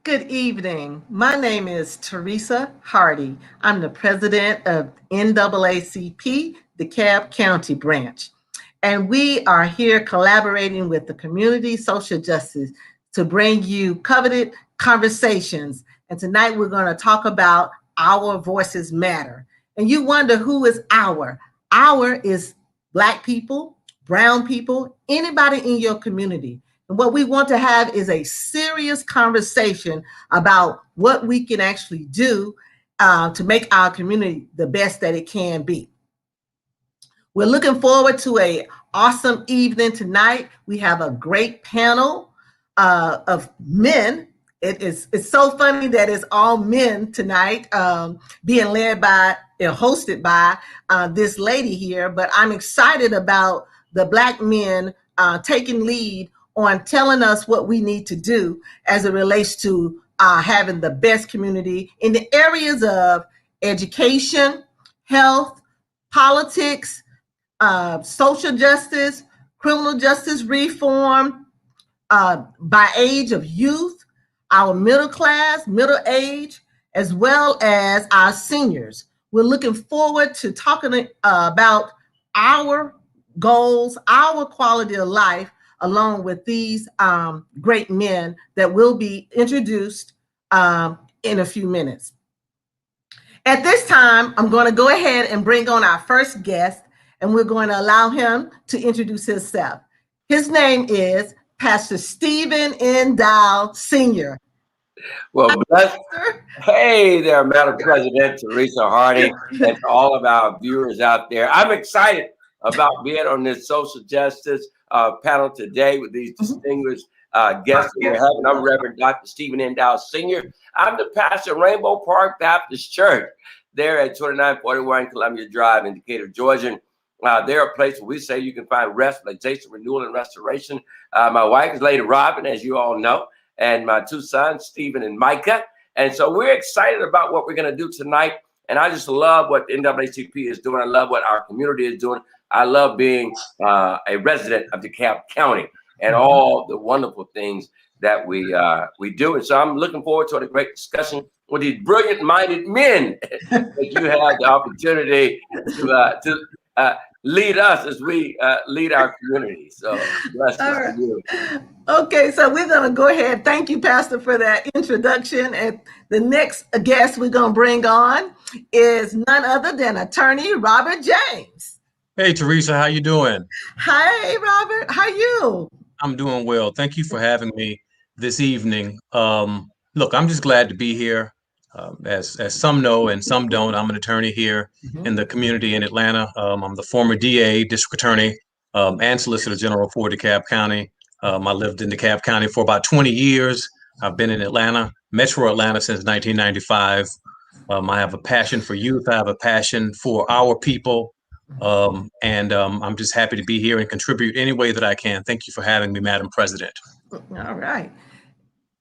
Good evening. My name is Teresa Hardy. I'm the president of NAACP Dekalb County Branch. And we are here collaborating with the community social justice to bring you Coveted Conversations. And tonight we're going to talk about Our Voices Matter. And you wonder who is our? Our is Black people, brown people, anybody in your community. And what we want to have is a serious conversation about what we can actually do to make our community the best that it can be. We're looking forward to an awesome evening tonight. We have a great panel of men. It's so funny that it's all men tonight, being led by and hosted by this lady here. But I'm excited about the Black men taking lead on telling us what we need to do as it relates to having the best community in the areas of education, health, politics, social justice, criminal justice reform, by age of youth, our middle class, middle age, as well as our seniors. We're looking forward to talking about our goals, our quality of life, along with these great men that will be introduced in a few minutes. At this time, I'm going to go ahead and bring on our first guest, and we're going to allow him to introduce himself. His name is Pastor Stephen N. Dow Sr. Well, hey there, Madam President Teresa Hardy, and to all of our viewers out there. I'm excited about being on this social justice panel today with these distinguished guests that we're having. I'm Reverend Dr. Stephen N. Dow Sr. I'm the pastor of Rainbow Park Baptist Church there at 2941 Columbia Drive in Decatur, Georgia. They're a place where we say you can find rest, relaxation, renewal, and restoration. My wife is Lady Robin, as you all know, and my two sons, Stephen and Micah. And so we're excited about what we're going to do tonight. And I just love what NAACP is doing. I love what our community is doing. I love being a resident of DeKalb County and all the wonderful things that we do. And so I'm looking forward to a great discussion with these brilliant-minded men that you have the opportunity to lead us as we lead our community. So bless you. Okay, so we're going to go ahead. Thank you, Pastor, for that introduction. And the next guest we're going to bring on is none other than Attorney Robert James. Hey, Teresa, how you doing? Hey, Robert, how you? I'm doing well. Thank you for having me this evening. Look, I'm just glad to be here. As some know and some don't, I'm an attorney here in the community in Atlanta. I'm the former DA, district attorney, and solicitor general for DeKalb County. I lived in DeKalb County for about 20 years. I've been in Atlanta, Metro Atlanta, since 1995. I have a passion for youth. I have a passion for our people. And I'm just happy to be here and contribute any way that I can. Thank you for having me, Madam President. All right.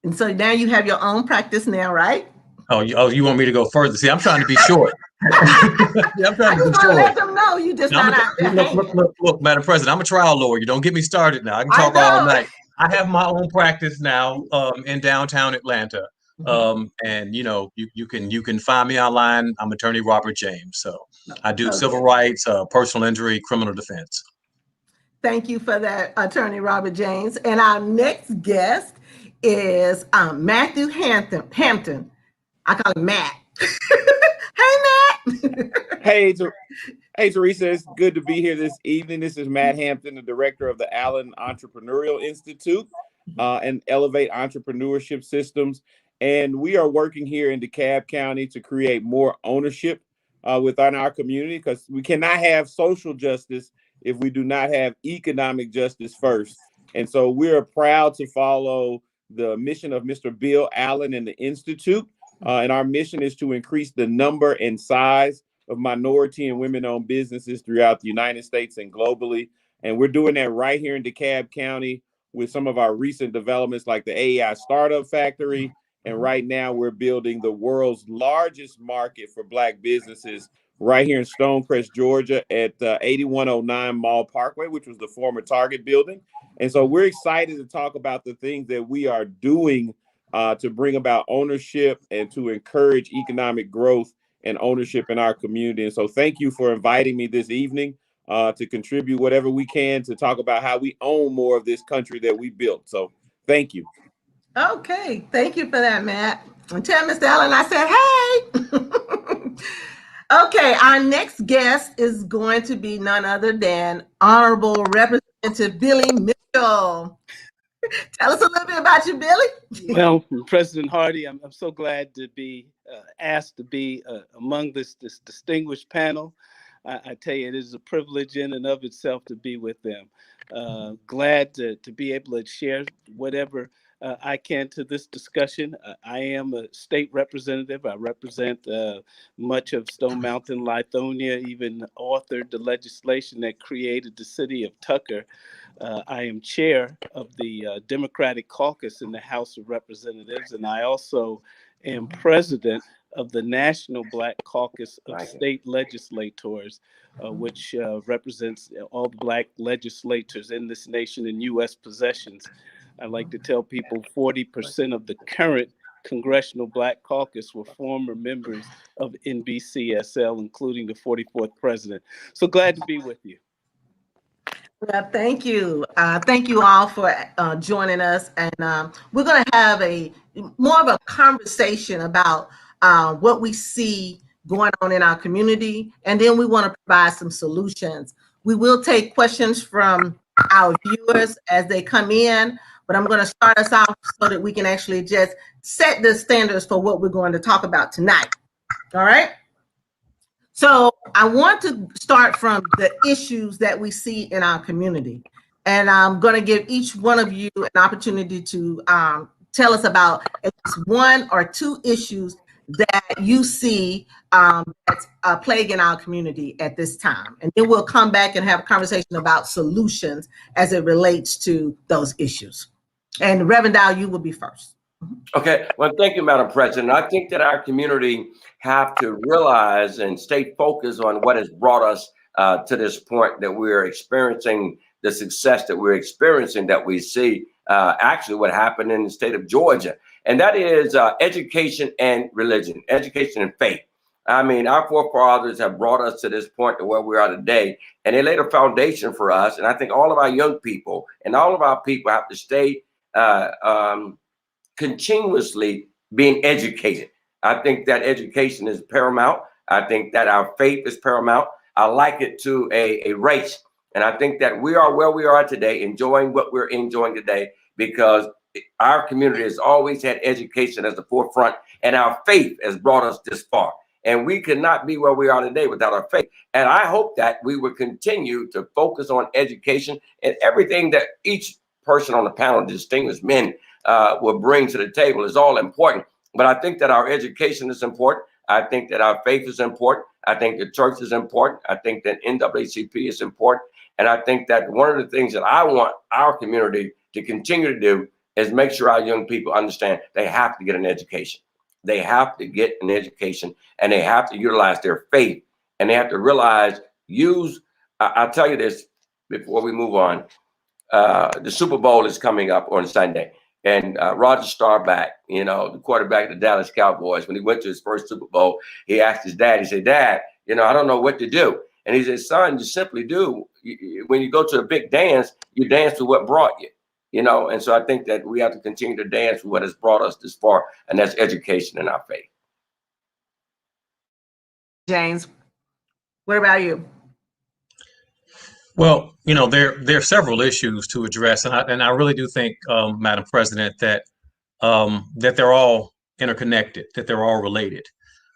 And so now you have your own practice now, right? Oh, you want me to go further? See, I'm trying to be short. I'm trying to be short. Let them know you just not out there. Look, Madam President, I'm a trial lawyer. Don't get me started now. I can talk all night. I have my own practice now in downtown Atlanta. And you can find me online. I'm Attorney Robert James. So I do civil rights, personal injury, criminal defense. Thank you for that, Attorney Robert James. And our next guest is Matthew Hampton. I call him Matt. Hey, Matt. Hey, Teresa. It's good to be here this evening. This is Matt Hampton, the director of the Allen Entrepreneurial Institute and Elevate Entrepreneurship Systems. And we are working here in DeKalb County to create more ownership within our community, because we cannot have social justice if we do not have economic justice first. And so we're proud to follow the mission of Mr. Bill Allen and the Institute. And our mission is to increase the number and size of minority and women-owned businesses throughout the United States and globally. And we're doing that right here in DeKalb County with some of our recent developments like the AI Startup Factory. And right now we're building the world's largest market for Black businesses right here in Stonecrest, Georgia at 8109 Mall Parkway, which was the former Target building. And so we're excited to talk about the things that we are doing to bring about ownership and to encourage economic growth and ownership in our community. And so thank you for inviting me this evening to contribute whatever we can to talk about how we own more of this country that we built. So thank you. Okay, thank you for that, Matt. And tell Mr. Allen I said, hey. Okay, our next guest is going to be none other than Honorable Representative Billy Mitchell. Tell us a little bit about you, Billy. Well, President Hardy, I'm so glad to be asked to be among this distinguished panel. I tell you, it is a privilege in and of itself to be with them. Glad to be able to share whatever I can to this discussion. I am a state representative. I represent much of Stone Mountain, Lithonia, even authored the legislation that created the city of Tucker. I am chair of the Democratic Caucus in the House of Representatives, and I also am president of the National Black Caucus of State Legislators, which represents all the Black legislators in this nation in U.S. possessions. I like to tell people 40% of the current Congressional Black Caucus were former members of NBCSL, including the 44th president. So glad to be with you. Well, thank you. Thank you all for joining us. And we're going to have more of a conversation about what we see going on in our community. And then we want to provide some solutions. We will take questions from our viewers as they come in, but I'm going to start us off so that we can actually just set the standards for what we're going to talk about tonight. All right. So I want to start from the issues that we see in our community. And I'm going to give each one of you an opportunity to tell us about at least one or two issues that you see that's plaguing our community at this time. And then we'll come back and have a conversation about solutions as it relates to those issues. And Reverend Dow, you will be first. Okay, well, thank you, Madam President. I think that our community have to realize and stay focused on what has brought us to this point that we're experiencing the success that we're experiencing, that we see actually what happened in the state of Georgia. And that is education and religion, education and faith. I mean, our forefathers have brought us to this point to where we are today, and they laid a foundation for us. And I think all of our young people and all of our people have to stay continuously being educated. I think that education is paramount. I think that our faith is paramount. I like it to a race. And I think that we are where we are today, enjoying what we're enjoying today, because our community has always had education as the forefront, and our faith has brought us this far. And we could not be where we are today without our faith. And I hope that we will continue to focus on education and everything that each person on the panel, distinguished men, will bring to the table is all important. But I think that our education is important. I think that our faith is important. I think the church is important. I think that NAACP is important. And I think that one of the things that I want our community to continue to do is make sure our young people understand they have to get an education. They have to get an education, and they have to utilize their faith, and they have to realize, I'll tell you this before we move on. The Super Bowl is coming up on Sunday. And Roger Staubach, the quarterback of the Dallas Cowboys, when he went to his first Super Bowl, he asked his dad, he said, "Dad, I don't know what to do." And he said, "Son, you simply do. When you go to a big dance, you dance to what brought you, And so I think that we have to continue to dance with what has brought us this far, and that's education and our faith. James, what about you? Well, there are several issues to address, and I really do think, Madam President, that they're all interconnected, that they're all related.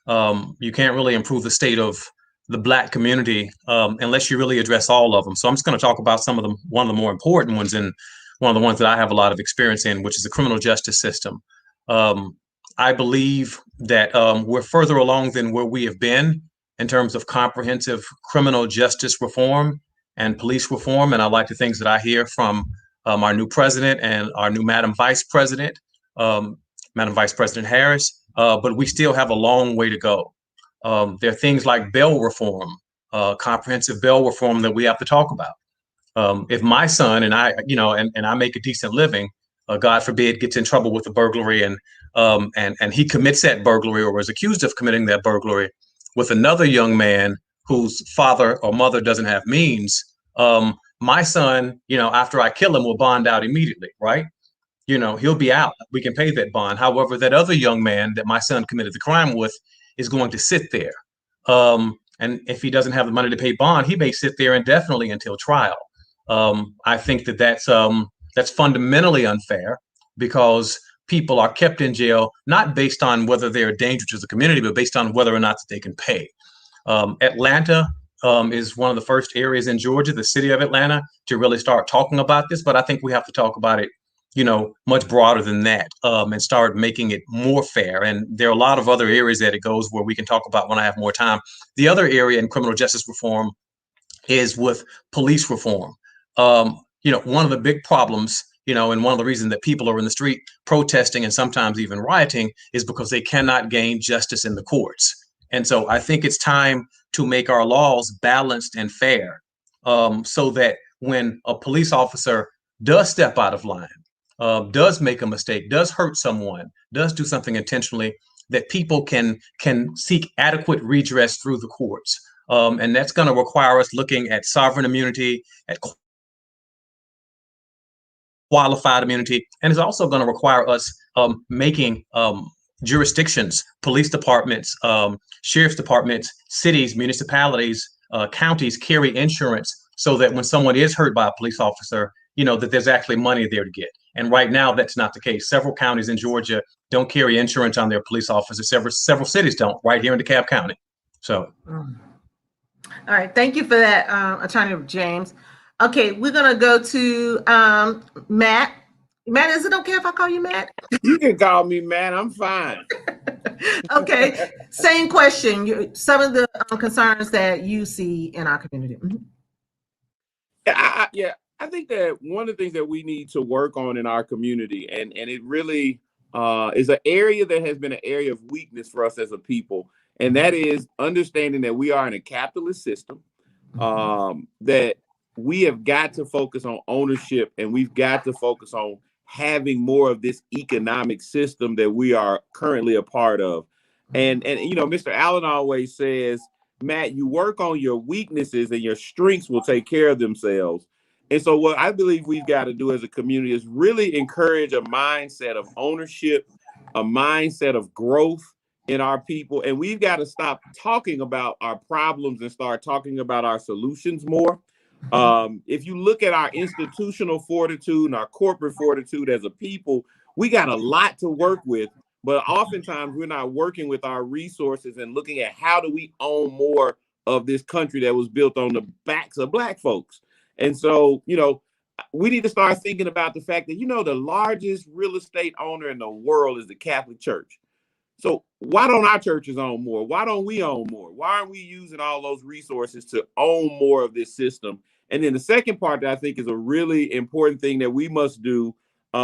you can't really improve the state of the Black community unless you really address all of them. So I'm just going to talk about one of the more important ones, and one of the ones that I have a lot of experience in, which is the criminal justice system. I believe that we're further along than where we have been in terms of comprehensive criminal justice reform and police reform. And I like the things that I hear from our new president and our new Madam Vice President, Madam Vice President Harris, but we still have a long way to go. There are things like bail reform, comprehensive bail reform that we have to talk about. If my son and I, and I make a decent living, God forbid, gets in trouble with a burglary and he commits that burglary or is accused of committing that burglary with another young man whose father or mother doesn't have means, my son, after I kill him, will bond out immediately, right? He'll be out. We can pay that bond. However, that other young man that my son committed the crime with is going to sit there. And if he doesn't have the money to pay bond, he may sit there indefinitely until trial. I think that that's fundamentally unfair, because people are kept in jail not based on whether they're a danger to the community, but based on whether or not they can pay. Atlanta is one of the first areas in Georgia, the city of Atlanta, to really start talking about this. But I think we have to talk about it, much broader than that, and start making it more fair. And there are a lot of other areas that it goes where we can talk about when I have more time. The other area in criminal justice reform is with police reform. One of the big problems, and one of the reasons that people are in the street protesting and sometimes even rioting is because they cannot gain justice in the courts. And so I think it's time to make our laws balanced and fair, so that when a police officer does step out of line, does make a mistake, does hurt someone, does do something intentionally, that people can seek adequate redress through the courts. And that's going to require us looking at sovereign immunity, at qualified immunity, and it's also going to require us making jurisdictions, police departments, sheriff's departments, cities, municipalities, counties carry insurance, so that when someone is hurt by a police officer, that there's actually money there to get. And right now, that's not the case. Several counties in Georgia don't carry insurance on their police officers. Several cities don't, right here in DeKalb County. So. All right. Thank you for that, Attorney James. Okay, we're going to go to Matt. Matt, is it okay if I call you Matt? You can call me Matt. I'm fine. Okay. Same question. Some of the concerns that you see in our community. Yeah, I think that one of the things that we need to work on in our community, and it really is an area that has been an area of weakness for us as a people, and that is understanding that we are in a capitalist system, that we have got to focus on ownership, and we've got to focus on having more of this economic system that we are currently a part of. And Mr. Allen always says, Matt, you work on your weaknesses and your strengths will take care of themselves. And so what I believe we've got to do as a community is really encourage a mindset of ownership, a mindset of growth in our people. And we've got to stop talking about our problems and start talking about our solutions more. If you look at our institutional fortitude and our corporate fortitude as a people, we got a lot to work with, but oftentimes we're not working with our resources and looking at how do we own more of this country that was built on the backs of Black folks. And so, we need to start thinking about the fact that, the largest real estate owner in the world is the Catholic Church. So why don't our churches own more? Why don't we own more? Why aren't we using all those resources to own more of this system? And then the second part that I think is a really important thing that we must do,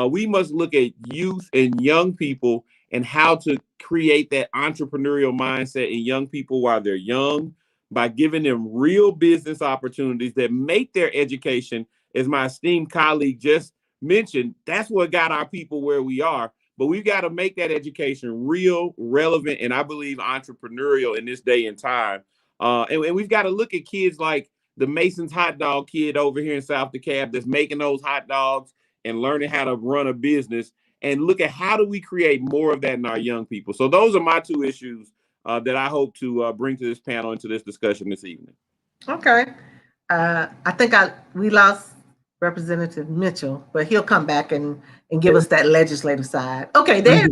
we must look at youth and young people and how to create that entrepreneurial mindset in young people while they're young, by giving them real business opportunities that make their education, as my esteemed colleague just mentioned, that's what got our people where we are. But we've got to make that education real, relevant, and I believe entrepreneurial in this day and time. And we've got to look at kids like the Mason's hot dog kid over here in South DeKalb that's making those hot dogs and learning how to run a business, and look at how do we create more of that in our young people. So those are my two issues that I hope to bring to this panel and to this discussion this evening. Okay. I think we lost Representative Mitchell, but he'll come back and give us that legislative side. Okay, there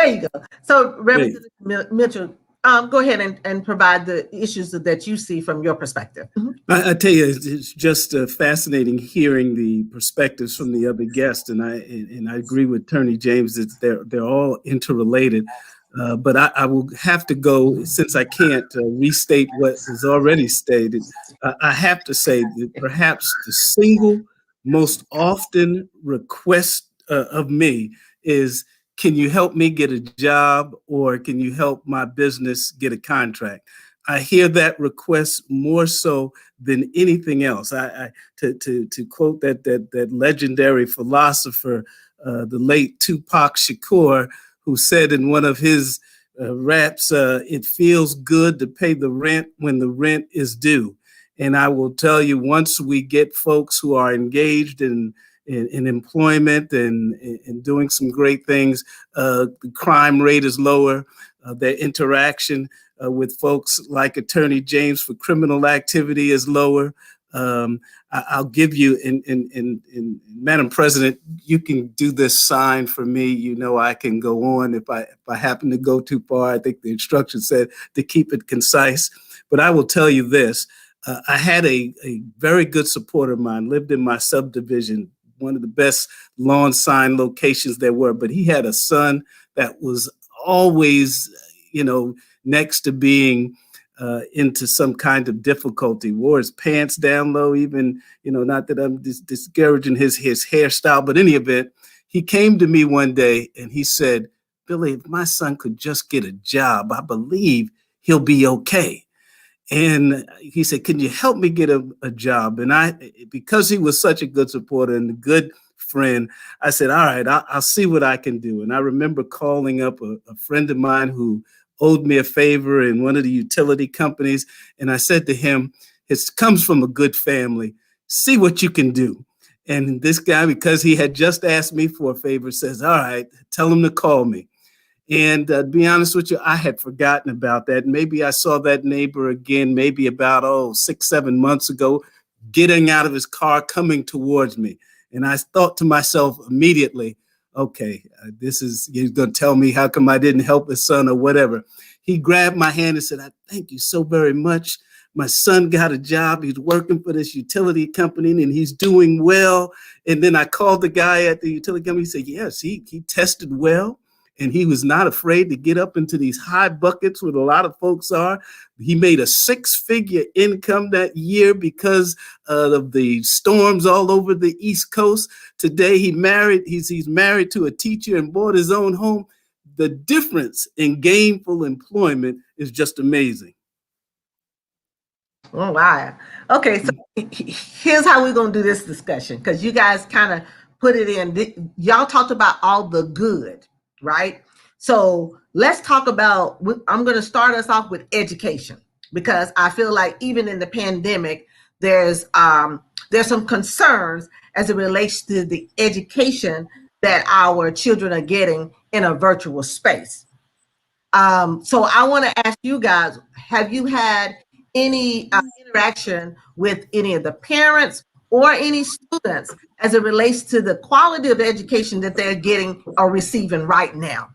you go. So Representative Mitchell, go ahead and provide the issues that you see from your perspective. I tell you, it's just fascinating hearing the perspectives from the other guests, and I agree with Attorney James that they're all interrelated. But I will have to go, since I can't restate what is already stated. I have to say that perhaps the single most often request of me is, can you help me get a job, or can you help my business get a contract? I hear that request more so than anything else. To quote that legendary philosopher, the late Tupac Shakur, who said in one of his raps, it feels good to pay the rent when the rent is due. And I will tell you, once we get folks who are engaged in employment and doing some great things, the crime rate is lower, their interaction with folks like Attorney James for criminal activity is lower. I'll give you, in Madam President, you can do this sign for me. You know, I can go on if I happen to go too far. I think the instruction said to keep it concise. But I will tell you this. I had a very good supporter of mine, lived in my subdivision, one of the best lawn sign locations there were, but he had a son that was always, next to being into some kind of difficulty, wore his pants down low, even, not that I'm discouraging his hairstyle, but in any event, he came to me one day and he said, "Billy, if my son could just get a job, I believe he'll be okay." And he said, "Can you help me get a job?" And because he was such a good supporter and a good friend, I said, "All right, I'll see what I can do." And I remember calling up a friend of mine who owed me a favor in one of the utility companies. And I said to him, "It comes from a good family. See what you can do." And this guy, because he had just asked me for a favor, says, "All right, tell him to call me." And to be honest with you, I had forgotten about that. Maybe I saw that neighbor again, maybe about 6-7 months ago, getting out of his car, coming towards me. And I thought to myself immediately, okay, he's going to tell me how come I didn't help his son or whatever. He grabbed my hand and said, "I thank you so very much. My son got a job. He's working for this utility company and he's doing well." And then I called the guy at the utility company. He said, "Yes, he tested well. And he was not afraid to get up into these high buckets where a lot of folks are. He made a 6-figure income that year because of the storms all over the East Coast. Today he's married to a teacher and bought his own home." The difference in gainful employment is just amazing. Oh, wow. Okay, so here's how we're going to do this discussion, because you guys kind of put it in. Y'all talked about all the good, right? So let's talk about, I'm going to start us off with education, because I feel like even in the pandemic, there's some concerns as it relates to the education that our children are getting in a virtual space. So I want to ask you guys, have you had any interaction with any of the parents or any students as it relates to the quality of education that they're getting or receiving right now?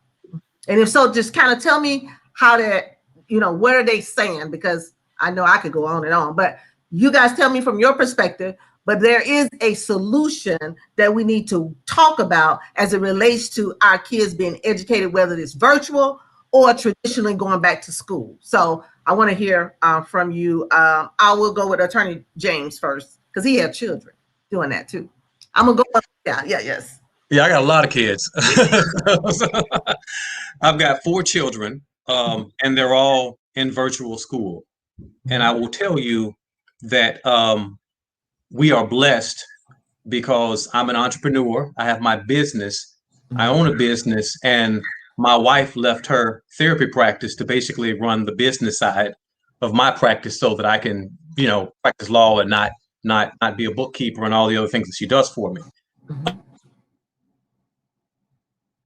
And if so, just kind of tell me how they're, what are they saying? Because I know I could go on and on, but you guys tell me from your perspective. But there is a solution that we need to talk about as it relates to our kids being educated, whether it's virtual or traditionally going back to school. So I want to hear from you. I will go with Attorney James first, because he has children doing that too. I'm gonna go. Yes. Yeah, I got a lot of kids. I've got 4 children, and they're all in virtual school. And I will tell you that we are blessed because I'm an entrepreneur. I have my business. I own a business, and my wife left her therapy practice to basically run the business side of my practice so that I can, practice law and not be a bookkeeper and all the other things that she does for me.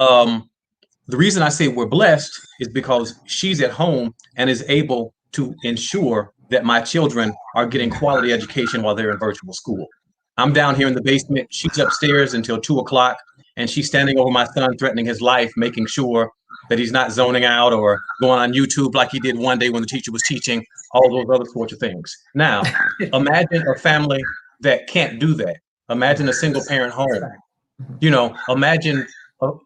The reason I say we're blessed is because she's at home and is able to ensure that my children are getting quality education while they're in virtual school. I'm down here in the basement. She's upstairs until 2 o'clock, and she's standing over my son, threatening his life, making sure that he's not zoning out or going on YouTube like he did one day when the teacher was teaching, all those other sorts of things. Now, imagine a family that can't do that. Imagine a single parent home. Imagine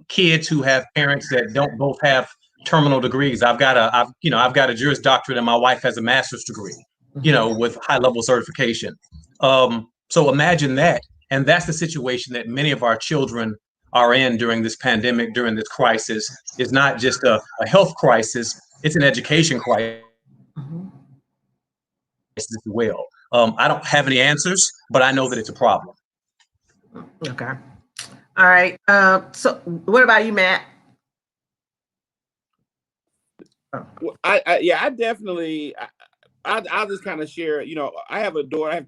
kids who have parents that don't both have terminal degrees. I've got a Juris Doctorate and my wife has a master's degree, with high level certification. So imagine that. And that's the situation that many of our children are in during this pandemic, during this crisis. It's not just a health crisis, it's an education crisis as well. I don't have any answers, but I know that it's a problem. Okay. All right. So what about you, Matt? Well, I definitely, I'll just kind of share, I have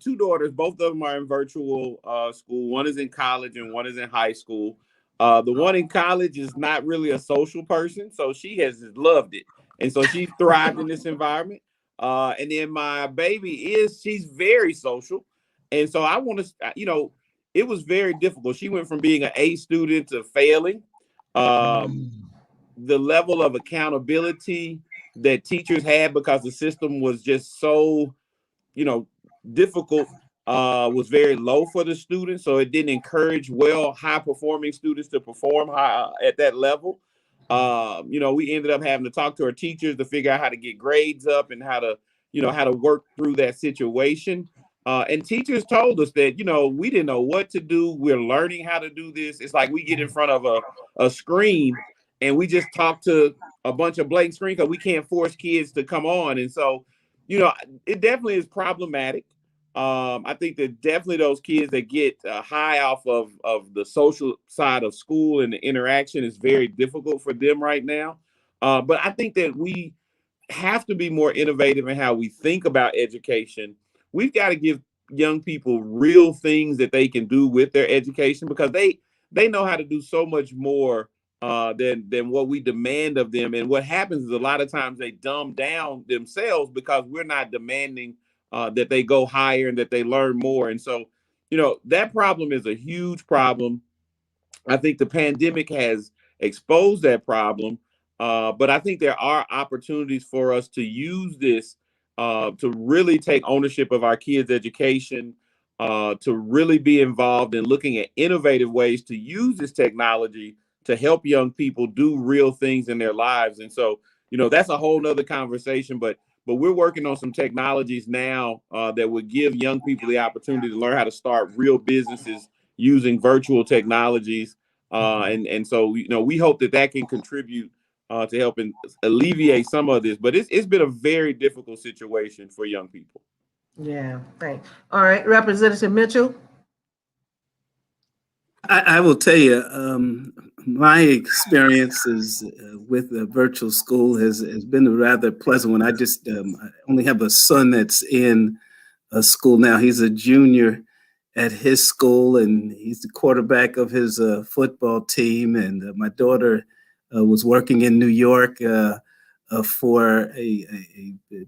two daughters, both of them are in virtual school. One is in college and one is in high school. The one in college is not really a social person, so she has loved it. And so she thrived in this environment. And then my baby she's very social. And so I want to, it was very difficult. She went from being an A student to failing. The level of accountability that teachers had because the system was just so, difficult, was very low for the students. So it didn't encourage high performing students to perform high at that level. We ended up having to talk to our teachers to figure out how to get grades up and how to work through that situation. And teachers told us that, we didn't know what to do. We're learning how to do this. It's like we get in front of a screen and we just talk to a bunch of blank screen because we can't force kids to come on. And so, it definitely is problematic. I think that definitely those kids that get high off of the social side of school and the interaction is very difficult for them right now. But I think that we have to be more innovative in how we think about education. We've got to give young people real things that they can do with their education because they know how to do so much more than what we demand of them. And what happens is a lot of times they dumb down themselves because we're not demanding that they go higher and that they learn more. And so, that problem is a huge problem. I think the pandemic has exposed that problem. But I think there are opportunities for us to use this to really take ownership of our kids' education, to really be involved in looking at innovative ways to use this technology to help young people do real things in their lives. And so, that's a whole nother conversation, but we're working on some technologies now that would give young people the opportunity to learn how to start real businesses using virtual technologies. And so, we hope that can contribute to helping alleviate some of this, but it's been a very difficult situation for young people. Yeah, thanks. All right, Representative Mitchell. I will tell you, my experiences with the virtual school has been a rather pleasant one. I only have a son that's in a school now. He's a junior at his school, and he's the quarterback of his football team. And my daughter was working in New York for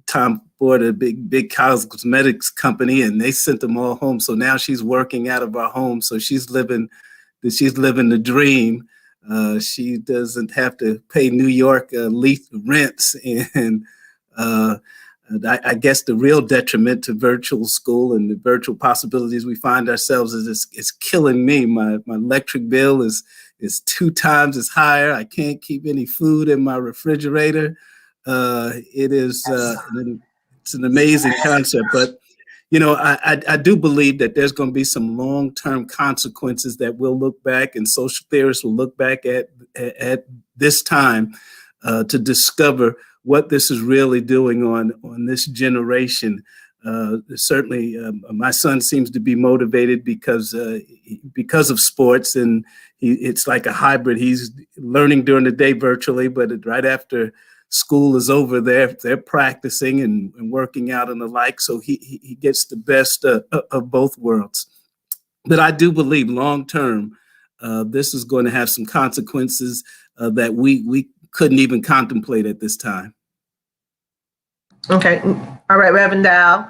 Tom Ford, a big cosmetics company, and they sent them all home. So now she's working out of our home. So she's living the dream. She doesn't have to pay New York rents. And I guess the real detriment to virtual school and the virtual possibilities we find ourselves is it's killing me. My electric bill is 2 times as higher. I can't keep any food in my refrigerator. It's an amazing concept, but I do believe that there's going to be some long-term consequences that we'll look back, and social theorists will look back at this time to discover what this is really doing on this generation. Certainly, my son seems to be motivated because of sports, and it's like a hybrid. He's learning during the day virtually, but right after school is over, they're practicing and working out and the like. So he gets the best of both worlds. But I do believe long term, this is going to have some consequences that we couldn't even contemplate at this time. Okay. All right, Reverend Dow.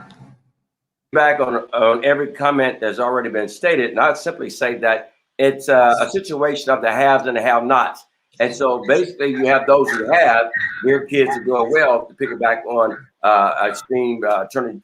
Back on every comment that's already been stated, and I'd simply say that it's a situation of the haves and the have-nots. And so basically you have those who have, their kids are doing well, to pick it back on esteemed Attorney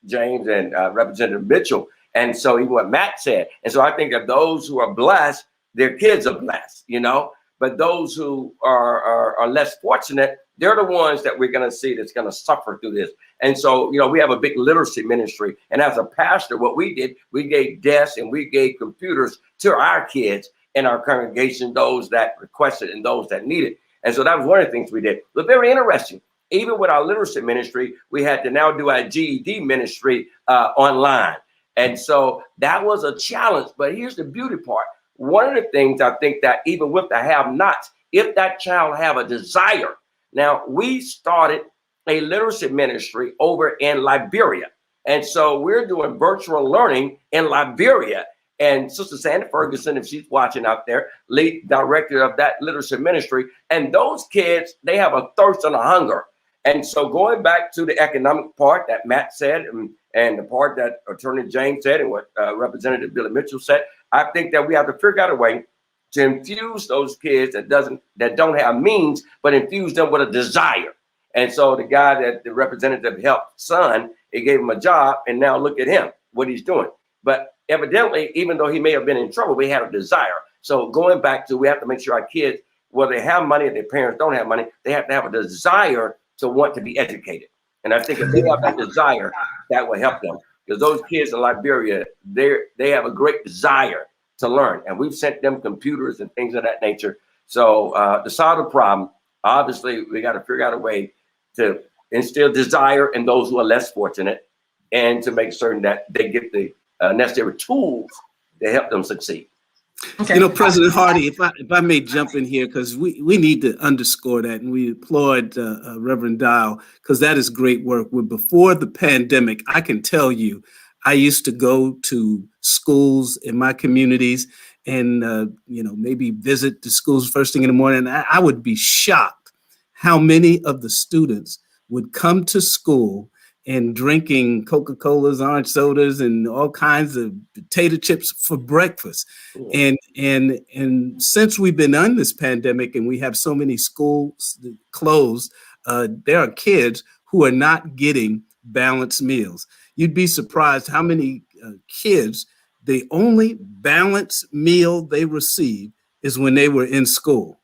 James and Representative Mitchell. And so even what Matt said. And so I think that those who are blessed, their kids are blessed, you know, but those who are less fortunate, they're the ones that we're going to see that's going to suffer through this. And so, you know, we have a big literacy ministry. And as a pastor, what we did, we gave desks and we gave computers to our kids in our congregation, those that requested and those that needed. And so that was one of the things we did. But very interesting. Even with our literacy ministry, we had to now do our GED ministry online. And so that was a challenge. But here's the beauty part. One of the things I think that even with the have-nots, if that child have a desire. Now, we started a literacy ministry over in Liberia. And so we're doing virtual learning in Liberia. And Sister Sandy Ferguson, if she's watching out there, lead director of that literacy ministry. And those kids, they have a thirst and a hunger. And so going back to the economic part that Matt said, and the part that Attorney James said, and what Representative Billy Mitchell said, I think that we have to figure out a way to infuse those kids that don't have means, but infuse them with a desire. And so the guy that the representative helped son, he gave him a job, and now look at him, what he's doing. But evidently, even though he may have been in trouble, we had a desire. So going back to, we have to make sure our kids, whether they have money or their parents don't have money, they have to have a desire to want to be educated. And I think if they have that desire, that will help them. Because those kids in Liberia, they have a great desire to learn. And we've sent them computers and things of that nature. So to solve the problem, obviously, we got to figure out a way to instill desire in those who are less fortunate, and to make certain that they get the necessary tools to help them succeed. Okay. You know, President Hardy, if I may jump in here, because we need to underscore that, and we applaud Reverend Dial, because that is great work. Before the pandemic, I can tell you, I used to go to schools in my communities and, you know, maybe visit the schools first thing in the morning. And I would be shocked how many of the students would come to school and drinking Coca-Colas, orange sodas, and all kinds of potato chips for breakfast. Yeah. And since we've been on this pandemic and we have so many schools closed, there are kids who are not getting balanced meals. You'd be surprised how many kids, the only balanced meal they receive is when they were in school.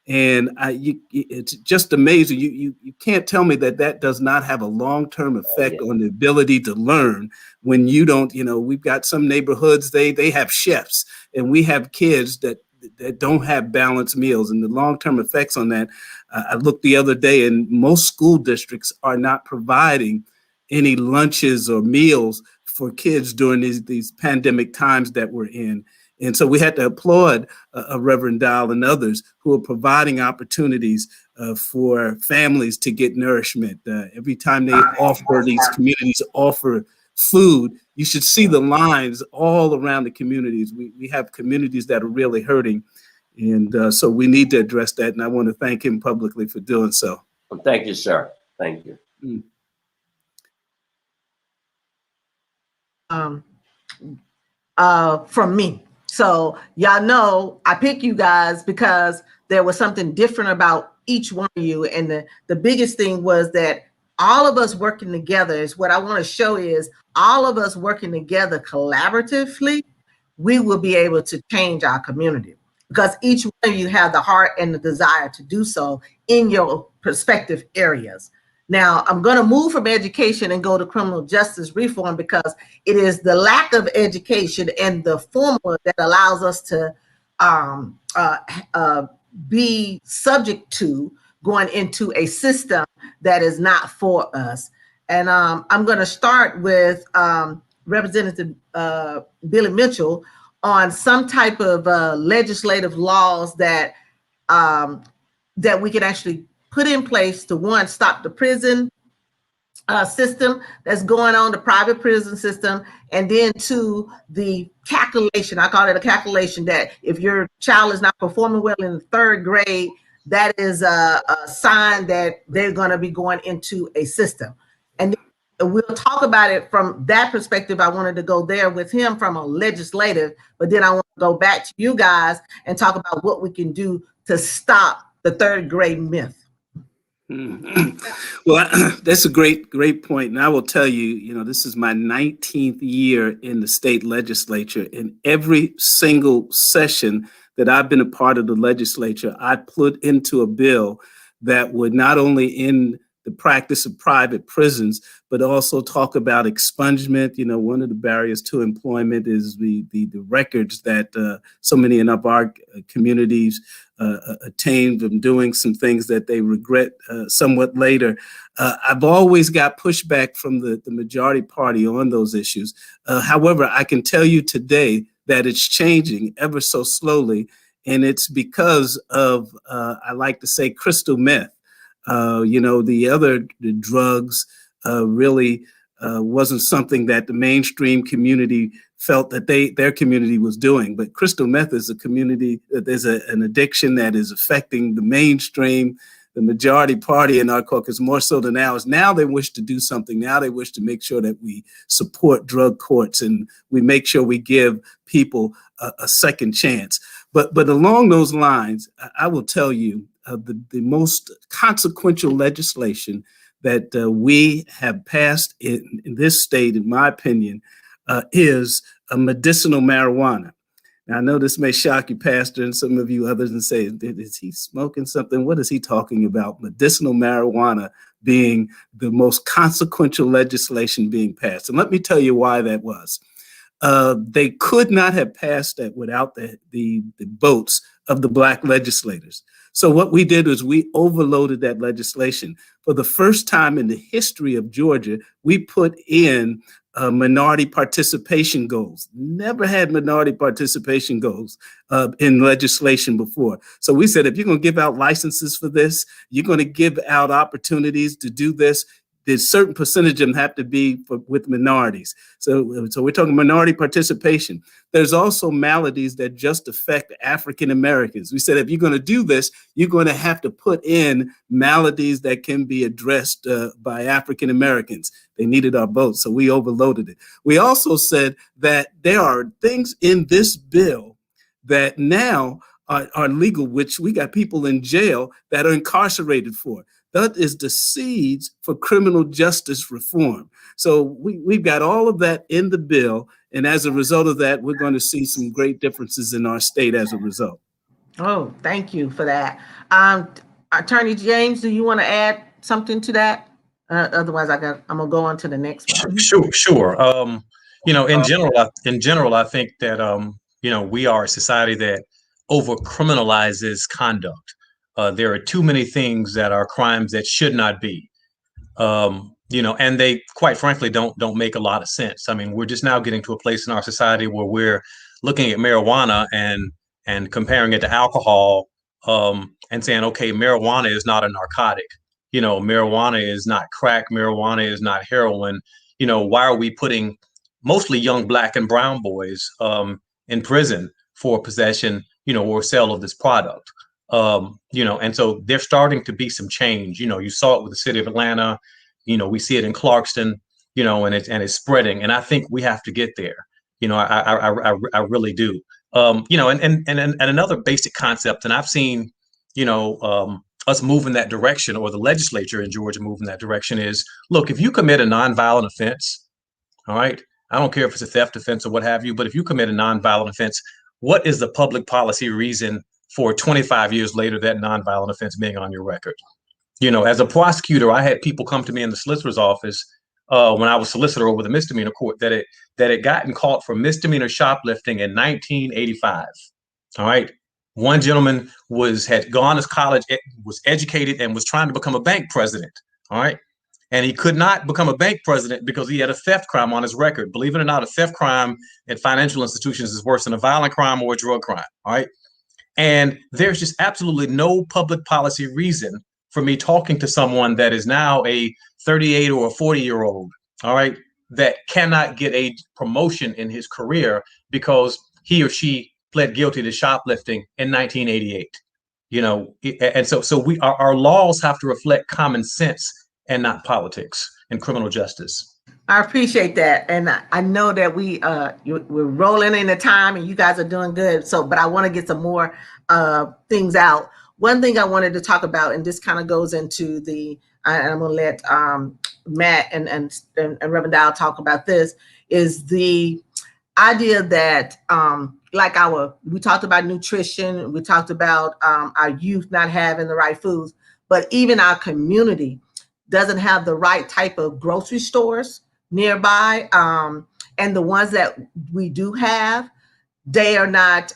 And it's just amazing. You can't tell me that does not have a long-term effect on the ability to learn when you don't, you know, we've got some neighborhoods, they have chefs, and we have kids that don't have balanced meals, and the long-term effects on that. I looked the other day, and most school districts are not providing any lunches or meals for kids during these pandemic times that we're in. And so we had to applaud Reverend Dial and others who are providing opportunities for families to get nourishment. Every time they offer, these communities offer food, you should see the lines all around the communities. We have communities that are really hurting. And so we need to address that. And I want to thank him publicly for doing so. Well, thank you, sir. Thank you. From me. So y'all know I pick you guys because there was something different about each one of you. And the biggest thing was that all of us working together is what I want to show is all of us working together collaboratively, we will be able to change our community because each one of you have the heart and the desire to do so in your prospective areas. Now, I'm going to move from education and go to criminal justice reform because it is the lack of education and the formula that allows us to be subject to going into a system that is not for us. And I'm going to start with Representative Billy Mitchell on some type of legislative laws that that we can actually put in place to, one, stop the prison system that's going on, the private prison system, and then two, the calculation, I call it a calculation, that if your child is not performing well in the third grade, that is a sign that they're going to be going into a system. And we'll talk about it from that perspective. I wanted to go there with him from a legislative, but then I want to go back to you guys and talk about what we can do to stop the third grade myth? Well, that's a great point. And I will tell you, this is my 19th year in the state legislature. In every single session that I've been a part of the legislature, I put into a bill that would not only end the practice of private prisons, but also talk about expungement. One of the barriers to employment is the records that so many of our communities attained from doing some things that they regret somewhat later. I've always got pushback from the majority party on those issues. However, I can tell you today that it's changing ever so slowly, and it's because of, I like to say, crystal meth. The drugs really wasn't something that the mainstream community felt that their community was doing. But crystal meth is a community, there's an addiction that is affecting the mainstream, the majority party in our caucus, more so than ours. Now they wish to do something. Now they wish to make sure that we support drug courts and we make sure we give people a second chance. But along those lines, I will tell you, the most consequential legislation that we have passed in this state, in my opinion, is medicinal marijuana. Now, I know this may shock you, Pastor, and some of you others, and say, is he smoking something? What is he talking about? Medicinal marijuana being the most consequential legislation being passed. And let me tell you why that was. They could not have passed that without the votes of the Black legislators. So what we did was we overloaded that legislation. For the first time in the history of Georgia, we put in minority participation goals. Never had minority participation goals in legislation before. So we said, if you're going to give out licenses for this, you're going to give out opportunities to do this, there's a certain percentage of them have to be with minorities. So we're talking minority participation. There's also maladies that just affect African Americans. We said, if you're going to do this, you're going to have to put in maladies that can be addressed by African Americans. They needed our votes, so we overloaded it. We also said that there are things in this bill that now are legal, which we got people in jail that are incarcerated for. That is the seeds for criminal justice reform. So we've got all of that in the bill. And as a result of that, we're going to see some great differences in our state as a result. Oh, thank you for that. Attorney James, do you want to add something to that? Otherwise, I'm going to go on to the next one. Sure. In general, I think that, we are a society that over criminalizes conduct. There are too many things that are crimes that should not be, and they, quite frankly, don't make a lot of sense. I mean, we're just now getting to a place in our society where we're looking at marijuana and comparing it to alcohol, and saying, okay, marijuana is not a narcotic. Marijuana is not crack. Marijuana is not heroin. Why are we putting mostly young Black and brown boys in prison for possession, or sale of this product? And so there's starting to be some change. You saw it with the city of Atlanta, we see it in Clarkston, and it's spreading. And I think we have to get there. I really do. And another basic concept, and I've seen, us move in that direction, or the legislature in Georgia move in that direction, is, look, if you commit a nonviolent offense, all right, I don't care if it's a theft offense or what have you, but if you commit a nonviolent offense, what is the public policy reason for 25 years later that nonviolent offense being on your record? As a prosecutor, I had people come to me in the solicitor's office when I was solicitor over the misdemeanor court that had gotten caught for misdemeanor shoplifting in 1985. All right. One gentleman had gone to college, was educated, and was trying to become a bank president. All right. And he could not become a bank president because he had a theft crime on his record. Believe it or not, a theft crime at financial institutions is worse than a violent crime or a drug crime. All right. And there's just absolutely no public policy reason for me talking to someone that is now a 38 or a 40-year-old, all right, that cannot get a promotion in his career because he or she pled guilty to shoplifting in 1988. And so our laws have to reflect common sense and not politics and criminal justice. I appreciate that, and I know that we're rolling in the time, and you guys are doing good. So, but I want to get some more things out. One thing I wanted to talk about, and this kind of goes into and I'm going to let Matt and Reverend Dow talk about this, is the idea that we talked about nutrition, we talked about our youth not having the right foods, but even our community doesn't have the right type of grocery stores nearby. And the ones that we do have, they are not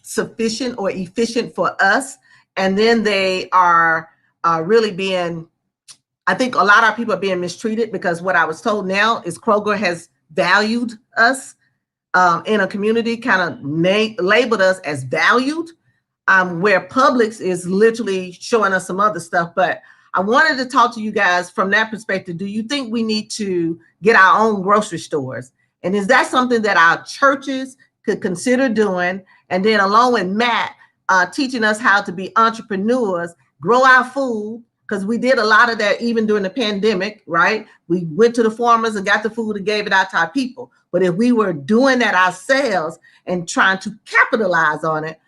sufficient or efficient for us. And then they are really I think a lot of people are being mistreated, because what I was told now is Kroger has valued us in a community, kind of labeled us as valued, where Publix is literally showing us some other stuff. But I wanted to talk to you guys from that perspective. Do you think we need to get our own grocery stores? And is that something that our churches could consider doing? And then along with Matt, teaching us how to be entrepreneurs, grow our food, because we did a lot of that even during the pandemic, right? We went to the farmers and got the food and gave it out to our people. But if we were doing that ourselves and trying to capitalize on it,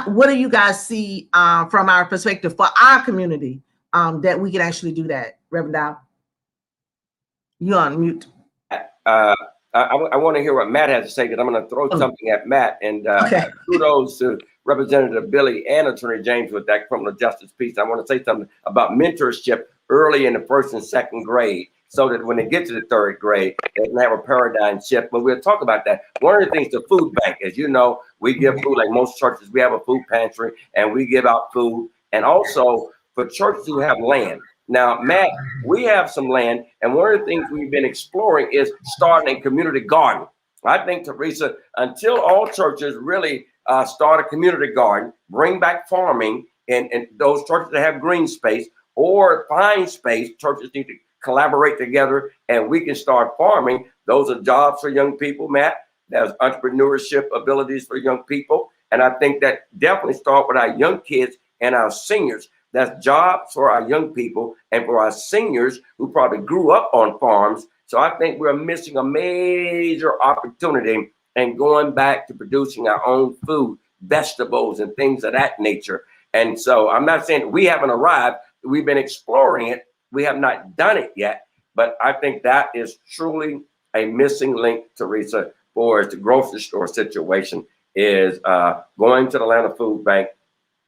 what do you guys see from our perspective for our community that we can actually do that? Reverend Dow, you're on mute. I want to hear what Matt has to say, because I'm going to throw something at Matt. And kudos to Representative Billy and Attorney James with that criminal justice piece. I want to say something about mentorship early in the first and second grade, so that when they get to the third grade, they can have a paradigm shift. But we'll talk about that. One of the things, the food bank, as you know, we give food, like most churches, we have a food pantry and we give out food. And also for churches who have land. Now, Matt, we have some land, and one of the things we've been exploring is starting a community garden. I think, Teresa, until all churches really start a community garden, bring back farming, and those churches that have green space or find space, churches need to collaborate together, and we can start farming. Those are jobs for young people, Matt. There's entrepreneurship abilities for young people. And I think that definitely start with our young kids and our seniors. That's jobs for our young people and for our seniors who probably grew up on farms. So I think we're missing a major opportunity and going back to producing our own food, vegetables, and things of that nature. And so I'm not saying we haven't arrived. We've been exploring it. We have not done it yet. But I think that is truly a missing link, Teresa, for the grocery store situation, is going to the Atlanta Food Bank,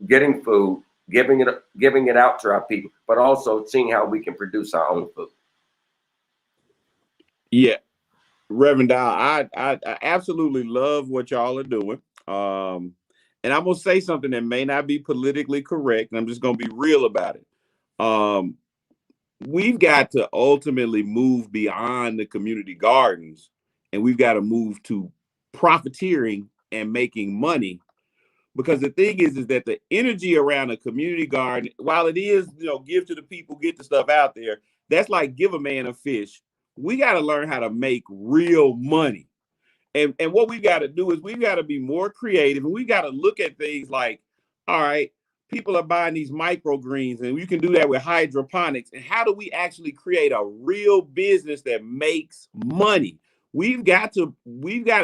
getting food, giving it out to our people, but also seeing how we can produce our own food. Yeah, Reverend Dow, I absolutely love what y'all are doing. And I'm gonna say something that may not be politically correct, and I'm just gonna be real about it. We've got to ultimately move beyond the community gardens, and we've got to move to profiteering and making money. Because the thing is that the energy around a community garden, while it is, give to the people, get the stuff out there, that's like give a man a fish. We got to learn how to make real money. And what we've got to do is we've got to be more creative, and we got to look at things like, all right, people are buying these microgreens, and you can do that with hydroponics. And how do we actually create a real business that makes money? We've got to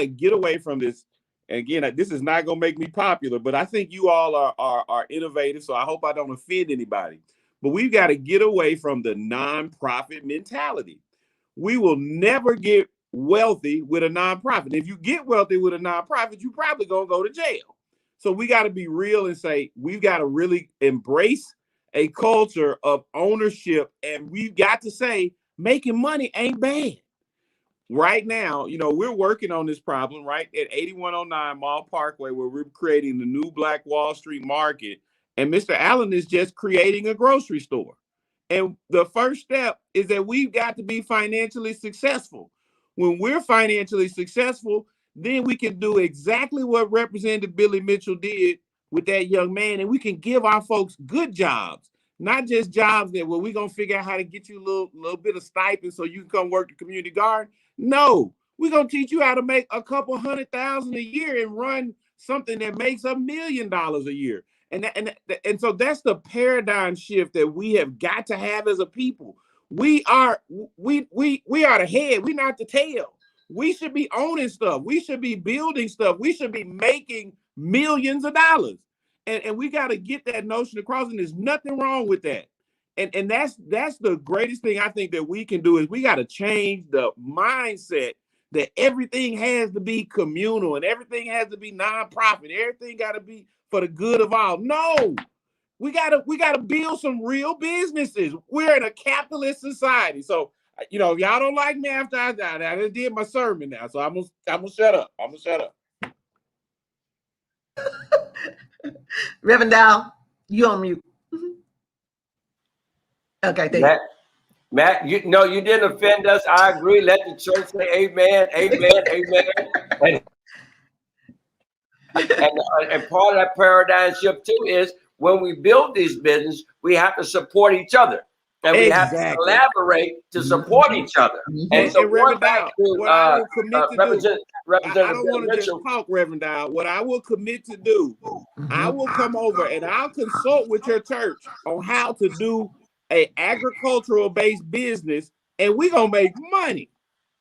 get away from this. And again, this is not going to make me popular, but I think you all are innovative, so I hope I don't offend anybody. But we've got to get away from the nonprofit mentality. We will never get wealthy with a nonprofit. If you get wealthy with a nonprofit, you're probably going to go to jail. So we got to be real and say we've got to really embrace a culture of ownership, and we've got to say making money ain't bad. Right now, we're working on this problem right at 8109 Mall Parkway, where we're creating the new Black Wall Street Market. And Mr. Allen is just creating a grocery store. And the first step is that we've got to be financially successful. When we're financially successful, then we can do exactly what Representative Billy Mitchell did with that young man. And we can give our folks good jobs, not just jobs that, we're going to figure out how to get you a little bit of stipend so you can come work the community garden. No, we're going to teach you how to make a couple $100,000 a year and run something that makes $1 million a year. And so that's the paradigm shift that we have got to have as a people. We are the head. We're not the tail. We should be owning stuff. We should be building stuff. We should be making millions of dollars. And we got to get that notion across. And there's nothing wrong with that. And that's the greatest thing I think that we can do is we got to change the mindset that everything has to be communal and everything has to be nonprofit. Everything got to be for the good of all. No, we gotta build some real businesses. We're in a capitalist society. So, if y'all don't like me after I just did my sermon now. So I'm gonna shut up. I'm gonna shut up. Reverend Dow, you on mute. Okay, thank you. Matt, you didn't offend us. I agree. Let the church say amen, amen, amen. And part of that paradigm shift too is when we build these businesses, we have to support each other. And we have to collaborate to support each other. And so Reverend Dow, what I will commit to do, I don't want to just talk, Reverend Dow. What I will commit to do, I will come over and I'll consult with your church on how to do a agricultural based business, and we're gonna make money.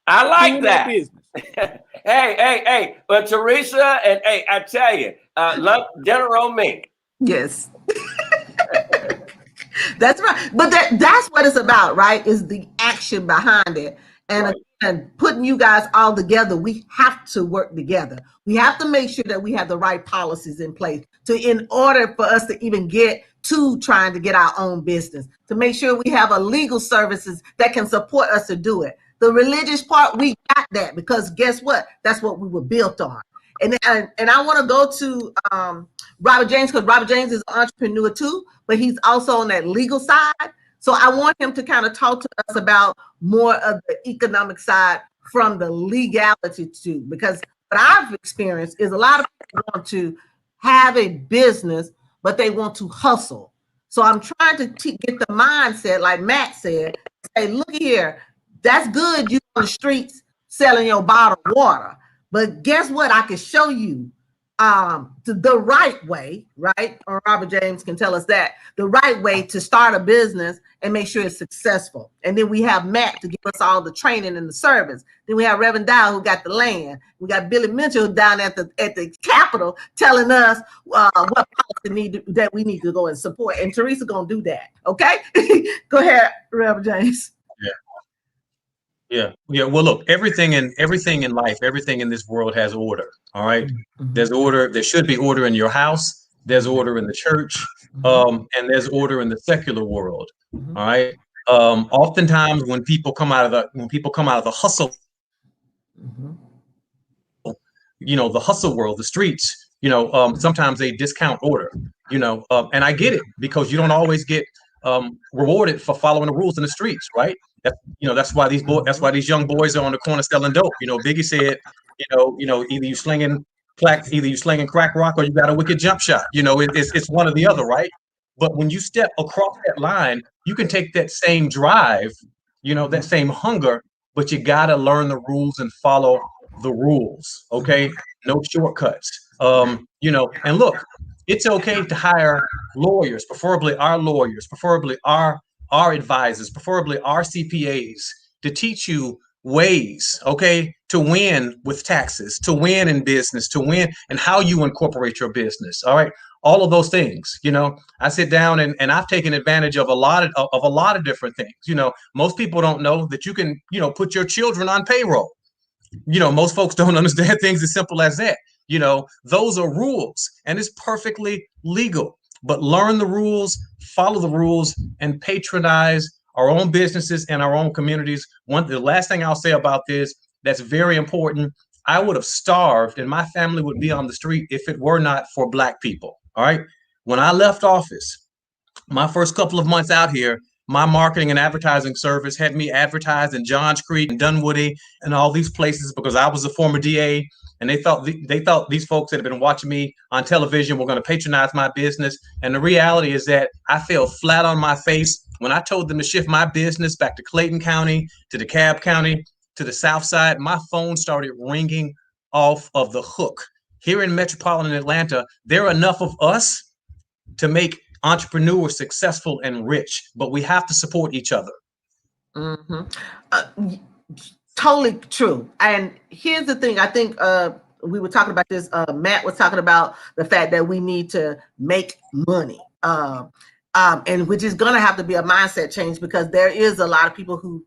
I like that. Business. hey, but Teresa, and hey, I tell you, dinner on me. Yes. That's right. But that's what it's about, right? Is the action behind it. And right. Again, putting you guys all together, we have to work together. We have to make sure that we have the right policies in place in order for us to even get to trying to get our own business, to make sure we have a legal services that can support us to do it. The religious part, we got that because guess what? That's what we were built on. And I want to go to Robert James because Robert James is an entrepreneur too, but he's also on that legal side. So I want him to kind of talk to us about more of the economic side from the legality too, because what I've experienced is a lot of people want to have a business, but they want to hustle. So I'm trying to get the mindset, like Matt said, say, look here, that's good. You on the streets selling your bottled water. But guess what? I can show you the right way, right? Or Robert James can tell us that, the right way to start a business and make sure it's successful. And then we have Matt to give us all the training and the service. Then we have Reverend Dow who got the land. We got Billy Mitchell down at the Capitol telling us what policy that we need to go and support. And Teresa gonna do that. Okay? Go ahead, Reverend James. Yeah. Well, look, everything in life, everything in this world has order. All right. Mm-hmm. There's order. There should be order in your house. There's order in the church. And there's order in the secular world. Mm-hmm. All right. Oftentimes when people come out of the hustle, the hustle world, the streets, sometimes they discount order, and I get it because you don't always get rewarded for following the rules in the streets, right? That's why these young boys are on the corner selling dope. Biggie said, either you slinging crack rock or you got a wicked jump shot. It's one or the other, right? But when you step across that line, you can take that same drive, that same hunger, but you got to learn the rules and follow the rules. Okay, no shortcuts. And look, it's okay to hire lawyers, preferably our advisors, preferably our CPAs, to teach you ways, okay, to win with taxes, to win in business, to win and how you incorporate your business. All right, all of those things. I sit down and I've taken advantage of a lot of different things. Most people don't know that you can, put your children on payroll. Most folks don't understand things as simple as that. Those are rules, and it's perfectly legal. But learn the rules, follow the rules, and patronize our own businesses and our own communities. The last thing I'll say about this that's very important, I would have starved and my family would be on the street if it were not for Black people. All right. When I left office, my first couple of months out here, my marketing and advertising service had me advertised in Johns Creek and Dunwoody and all these places because I was a former DA. And they thought these folks that had been watching me on television were going to patronize my business. And the reality is that I fell flat on my face when I told them to shift my business back to Clayton County, to DeKalb County, to the South Side. My phone started ringing off of the hook. Here in metropolitan Atlanta, there are enough of us to make entrepreneurs successful and rich, but we have to support each other. Totally true. And here's the thing. I think we were talking about this. Matt was talking about the fact that we need to make money. And which is going to have to be a mindset change, because there is a lot of people who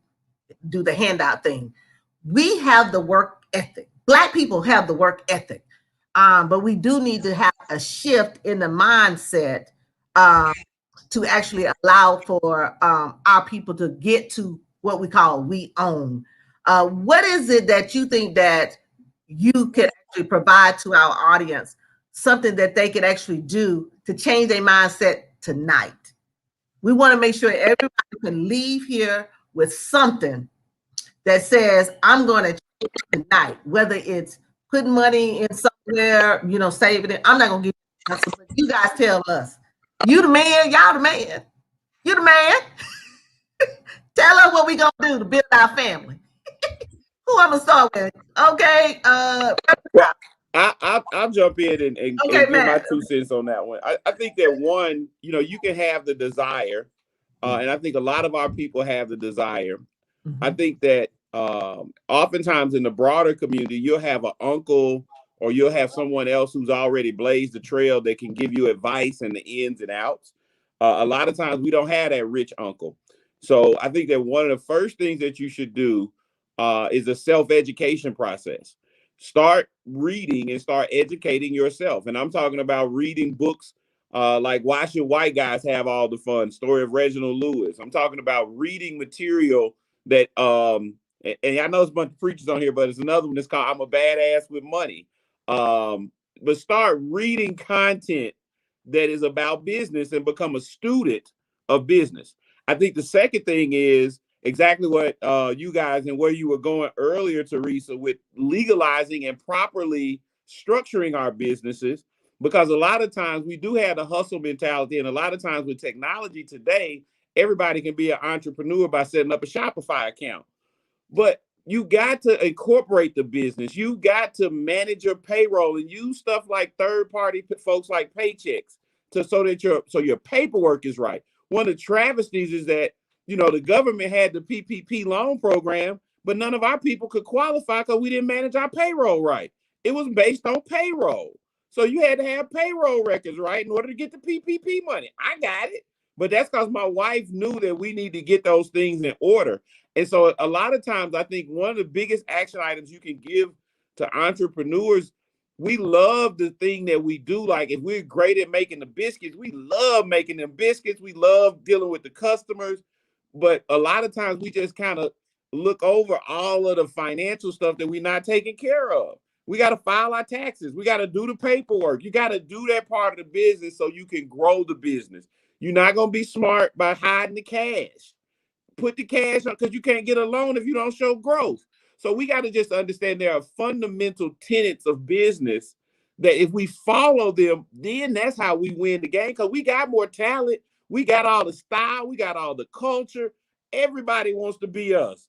do the handout thing. We have the work ethic. Black people have the work ethic. But we do need to have a shift in the mindset to actually allow for our people to get to what we call we own. What is it that you think that you could actually provide to our audience, something that they could actually do to change their mindset tonight? We want to make sure everybody can leave here with something that says, I'm going to change tonight, whether it's putting money in somewhere, saving it. I'm not going to give you answer, but you guys tell us. You the man, y'all the man. You the man. Tell us what we going to do to build our family. Who I'm going to start with? Okay. I'll jump in and give my 2 cents on that one. I think that one, you can have the desire, and I think a lot of our people have the desire. I think that oftentimes in the broader community, you'll have an uncle or you'll have someone else who's already blazed the trail that can give you advice and the ins and outs. A lot of times we don't have that rich uncle. So I think that one of the first things that you should do is a self-education process. Start reading and start educating yourself. And I'm talking about reading books like Why Should White Guys Have All the Fun? Story of Reginald Lewis. I'm talking about reading material that, and I know there's a bunch of preachers on here, but it's another one that's called I'm a Badass with Money. But start reading content that is about business and become a student of business. I think the second thing is exactly what you guys and where you were going earlier, Teresa, with legalizing and properly structuring our businesses, because a lot of times we do have the hustle mentality, and a lot of times with technology today, everybody can be an entrepreneur by setting up a Shopify account. But you got to incorporate the business. You got to manage your payroll and use stuff like third-party folks like Paychecks so that your paperwork is right. One of the travesties is that the government had the PPP loan program, but none of our people could qualify because we didn't manage our payroll right. It was based on payroll. So you had to have payroll records right in order to get the PPP money. I got it. But that's because my wife knew that we need to get those things in order. And so a lot of times I think one of the biggest action items you can give to entrepreneurs, we love the thing that we do. Like if we're great at making the biscuits, we love making them biscuits. We love dealing with the customers. But a lot of times we just kind of look over all of the financial stuff that we're not taking care of. We got to file our taxes. We got to do the paperwork. You got to do that part of the business so you can grow the business. You're not going to be smart by hiding the cash. Put the cash on, because you can't get a loan if you don't show growth. So we got to just understand there are fundamental tenets of business that if we follow them, then that's how we win the game, because we got more talent. We got all the style. We got all the culture. Everybody wants to be us.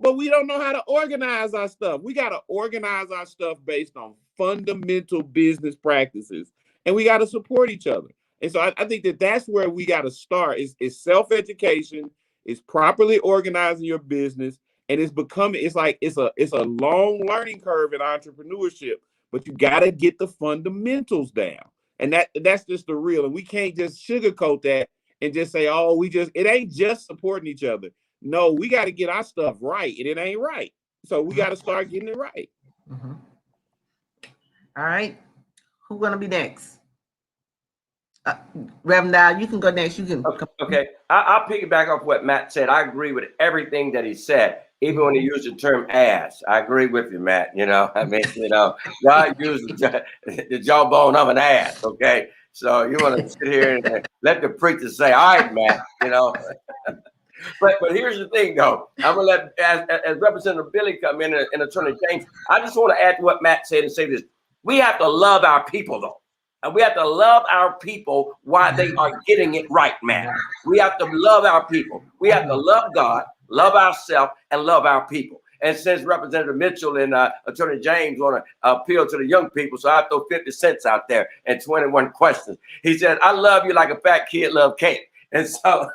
But we don't know how to organize our stuff. We got to organize our stuff based on fundamental business practices. And we got to support each other. And so I think that that's where we got to start is self-education, is properly organizing your business. And it's a long learning curve in entrepreneurship, but you got to get the fundamentals down. And that's just the real. And we can't just sugarcoat that and just say, it ain't just supporting each other. No, we got to get our stuff right, and it ain't right. So we got to start getting it right. Mm-hmm. All right. Who's going to be next? Reverend Dow, you can go next. You can. Okay. I'll piggyback off what Matt said. I agree with everything that he said, even when he used the term ass. I agree with you, Matt. God used the jawbone of an ass. Okay. So you want to sit here and let the preacher say, all right, Matt, But here's the thing, though. I'm going to let, as Representative Billy come in and Attorney James, I just want to add to what Matt said and say this. We have to love our people, though. And we have to love our people while they are getting it right, man. We have to love our people. We have to love God, love ourselves, and love our people. And since Representative Mitchell and Attorney James want to appeal to the young people, so I throw 50 cents out there and 21 questions. He said, I love you like a fat kid love cake. And so,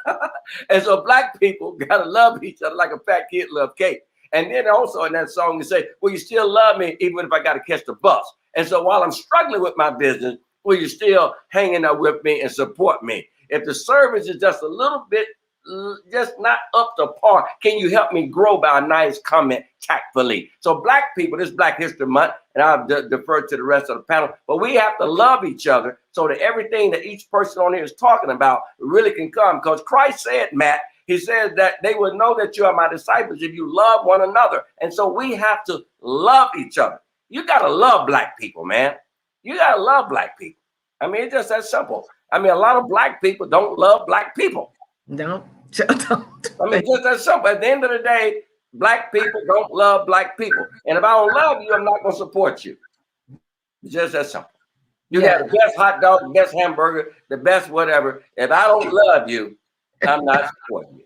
and so black people gotta love each other like a fat kid love cake. And then also in that song, you say, will you still love me even if I got to catch the bus? And so while I'm struggling with my business, will you still hang in there with me and support me? If the service is just a little bit, just not up to par, can you help me grow by a nice comment tactfully? So black people, this Black History Month, and I'll defer to the rest of the panel, but we have to love each other so that everything that each person on here is talking about really can come. Because Christ said, Matt, he says that they will know that you are my disciples if you love one another. And so we have to love each other. You got to love black people, man. You got to love black people. I mean, it's just that simple. I mean, a lot of black people don't love black people. No. I mean, just that simple. At the end of the day, black people don't love black people. And if I don't love you, I'm not going to support you. It's just that simple. You got the best hot dog, the best hamburger, the best whatever. If I don't love you, I'm not supporting you.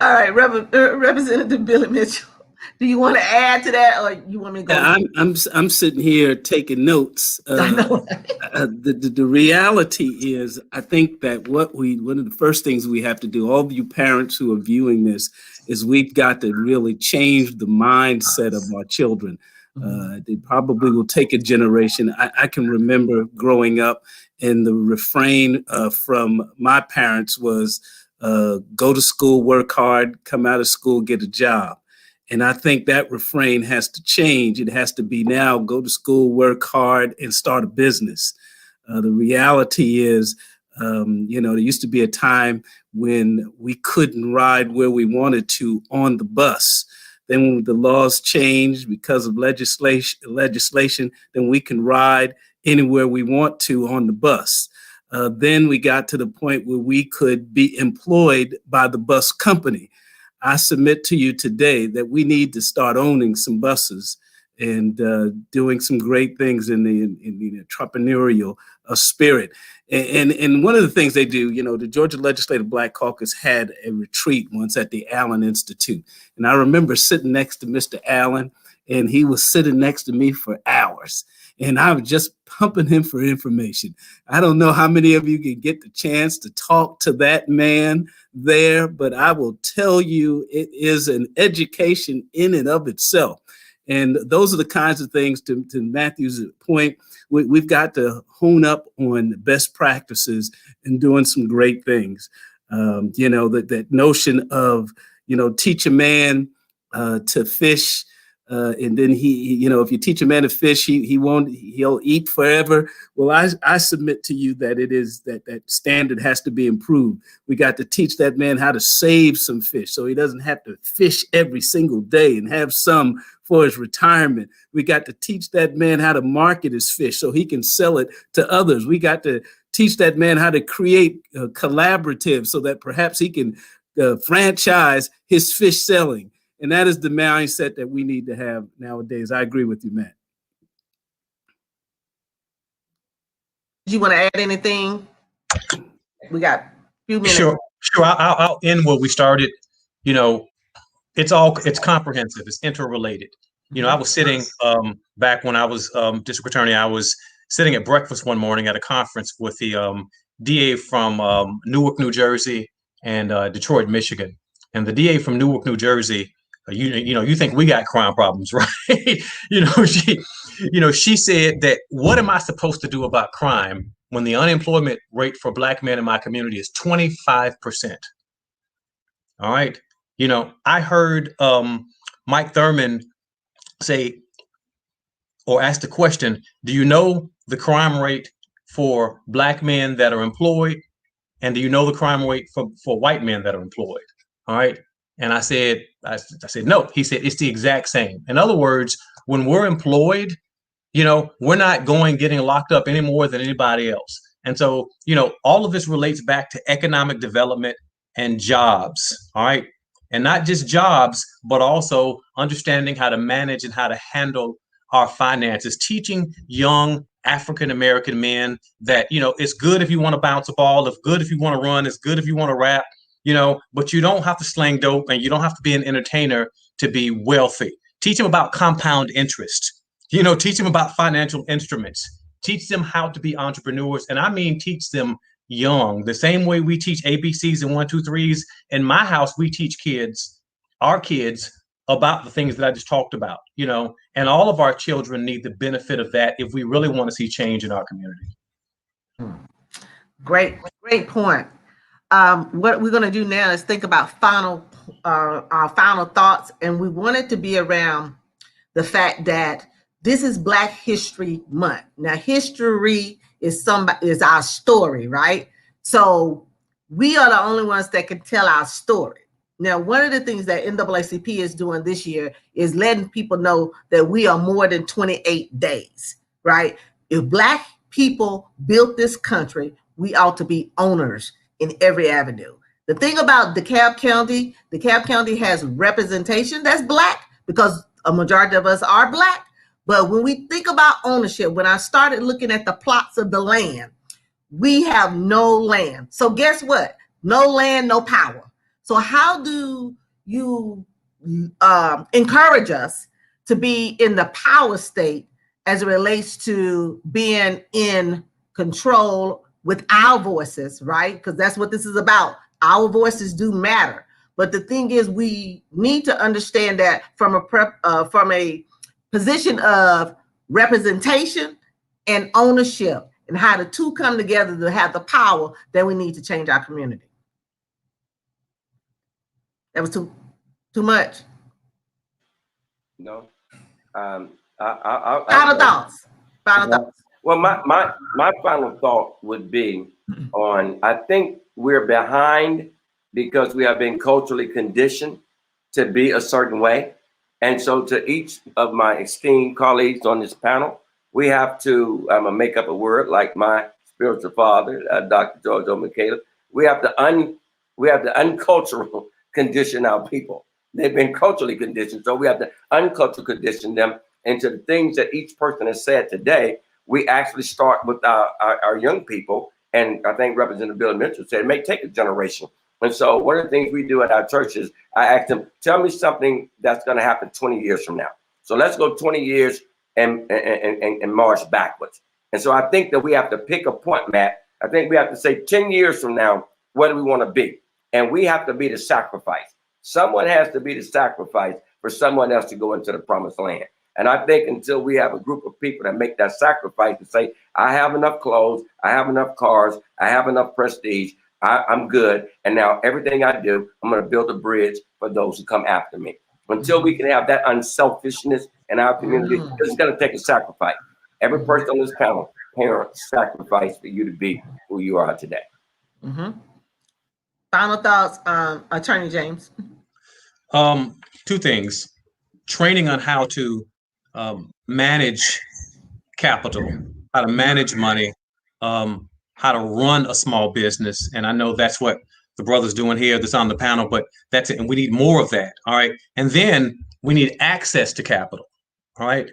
All right, Representative Billy Mitchell, do you want to add to that, or you want me to go? Yeah, I'm sitting here taking notes. I know. The reality is, I think that one of the first things we have to do, all of you parents who are viewing this, is we've got to really change the mindset of our children. It probably will take a generation. I can remember growing up, and the refrain from my parents was, go to school, work hard, come out of school, get a job. And I think that refrain has to change. It has to be now, go to school, work hard, and start a business. The reality is, there used to be a time when we couldn't ride where we wanted to on the bus. Then when the laws changed because of legislation, then we can ride anywhere we want to on the bus. Then we got to the point where we could be employed by the bus company. I submit to you today that we need to start owning some buses and doing some great things in the entrepreneurial spirit. And one of the things they do, the Georgia Legislative Black Caucus had a retreat once at the Allen Institute. And I remember sitting next to Mr. Allen, and he was sitting next to me for hours. And I was just pumping him for information. I don't know how many of you can get the chance to talk to that man there, but I will tell you it is an education in and of itself. And those are the kinds of things, to Matthew's point, we've got to hone up on best practices and doing some great things. That notion of, teach a man to fish, and then if you teach a man to fish, he'll eat forever. Well, I submit to you that it is that standard has to be improved. We got to teach that man how to save some fish so he doesn't have to fish every single day and have some for his retirement. We got to teach that man how to market his fish so he can sell it to others. We got to teach that man how to create collaboratives so that perhaps he can franchise his fish selling. And that is the mindset that we need to have nowadays. I agree with you, Matt. Do you want to add anything? We got a few minutes. Sure. I'll end where we started. It's comprehensive. It's interrelated. I was sitting back when I was district attorney. I was sitting at breakfast one morning at a conference with the DA from Newark, New Jersey, and Detroit, Michigan. And the DA from Newark, New Jersey, you think we got crime problems, right? She said that, what am I supposed to do about crime when the unemployment rate for Black men in my community is 25%? All right. I heard Mike Thurman say, or ask the question, do you know the crime rate for Black men that are employed? And do you know the crime rate for white men that are employed? All right. And I said, no. He said, it's the exact same. In other words, when we're employed, we're not getting locked up any more than anybody else. And so, all of this relates back to economic development and jobs. All right. And not just jobs, but also understanding how to manage and how to handle our finances, teaching young African-American men that, it's good if you want to bounce a ball, it's good if you want to run, it's good if you want to rap, but you don't have to slang dope and you don't have to be an entertainer to be wealthy. Teach them about compound interest, teach them about financial instruments, teach them how to be entrepreneurs. And I mean, teach them young. The same way we teach ABCs and 1, 2, 3s in my house, we teach our kids about the things that I just talked about, and all of our children need the benefit of that if we really want to see change in our community. Great point. What we're going to do now is think about our final thoughts, and we want it to be around the fact that this is Black History Month. Now, history is our story, right? So we are the only ones that can tell our story. Now, one of the things that NAACP is doing this year is letting people know that we are more than 28 days, right? If Black people built this country, we ought to be owners in every avenue. The thing about DeKalb County has representation that's Black because a majority of us are Black. But when we think about ownership, when I started looking at the plots of the land, we have no land. So guess what? No land, no power. So how do you encourage us to be in the power state as it relates to being in control with our voices, right? Because that's what this is about. Our voices do matter. But the thing is, we need to understand that from a position of representation and ownership, and how the two come together to have the power that we need to change our community. That was too much. No. Final thoughts. Well, my final thought would be on, I think we're behind because we have been culturally conditioned to be a certain way. And so to each of my esteemed colleagues on this panel, we have to, I'm gonna make up a word like my spiritual father, Dr. George O. McCaleb. We have to uncultural condition our people. They've been culturally conditioned, so we have to unculturally condition them into the things that each person has said today. We actually start with our young people, and I think Representative Bill Mitchell said it may take a generation. And so one of the things we do at our churches, I ask them, tell me something that's going to happen 20 years from now. So let's go 20 years and march backwards. And so I think that we have to pick a point, Matt. I think we have to say 10 years from now, where do we want to be? And we have to be the sacrifice. Someone has to be the sacrifice for someone else to go into the promised land. And I think until we have a group of people that make that sacrifice and say, I have enough clothes, I have enough cars, I have enough prestige, I'm good. And now everything I do, I'm going to build a bridge for those who come after me. Until we can have that unselfishness in our community, it's going to take a sacrifice. Every person on this panel, parents, sacrifice for you to be who you are today. Final thoughts, Attorney James. Two things: training on how to manage capital, how to manage money, how to run a small business. And I know that's what the brother's doing here that's on the panel, but that's it. And we need more of that. All right. And then we need access to capital. All right.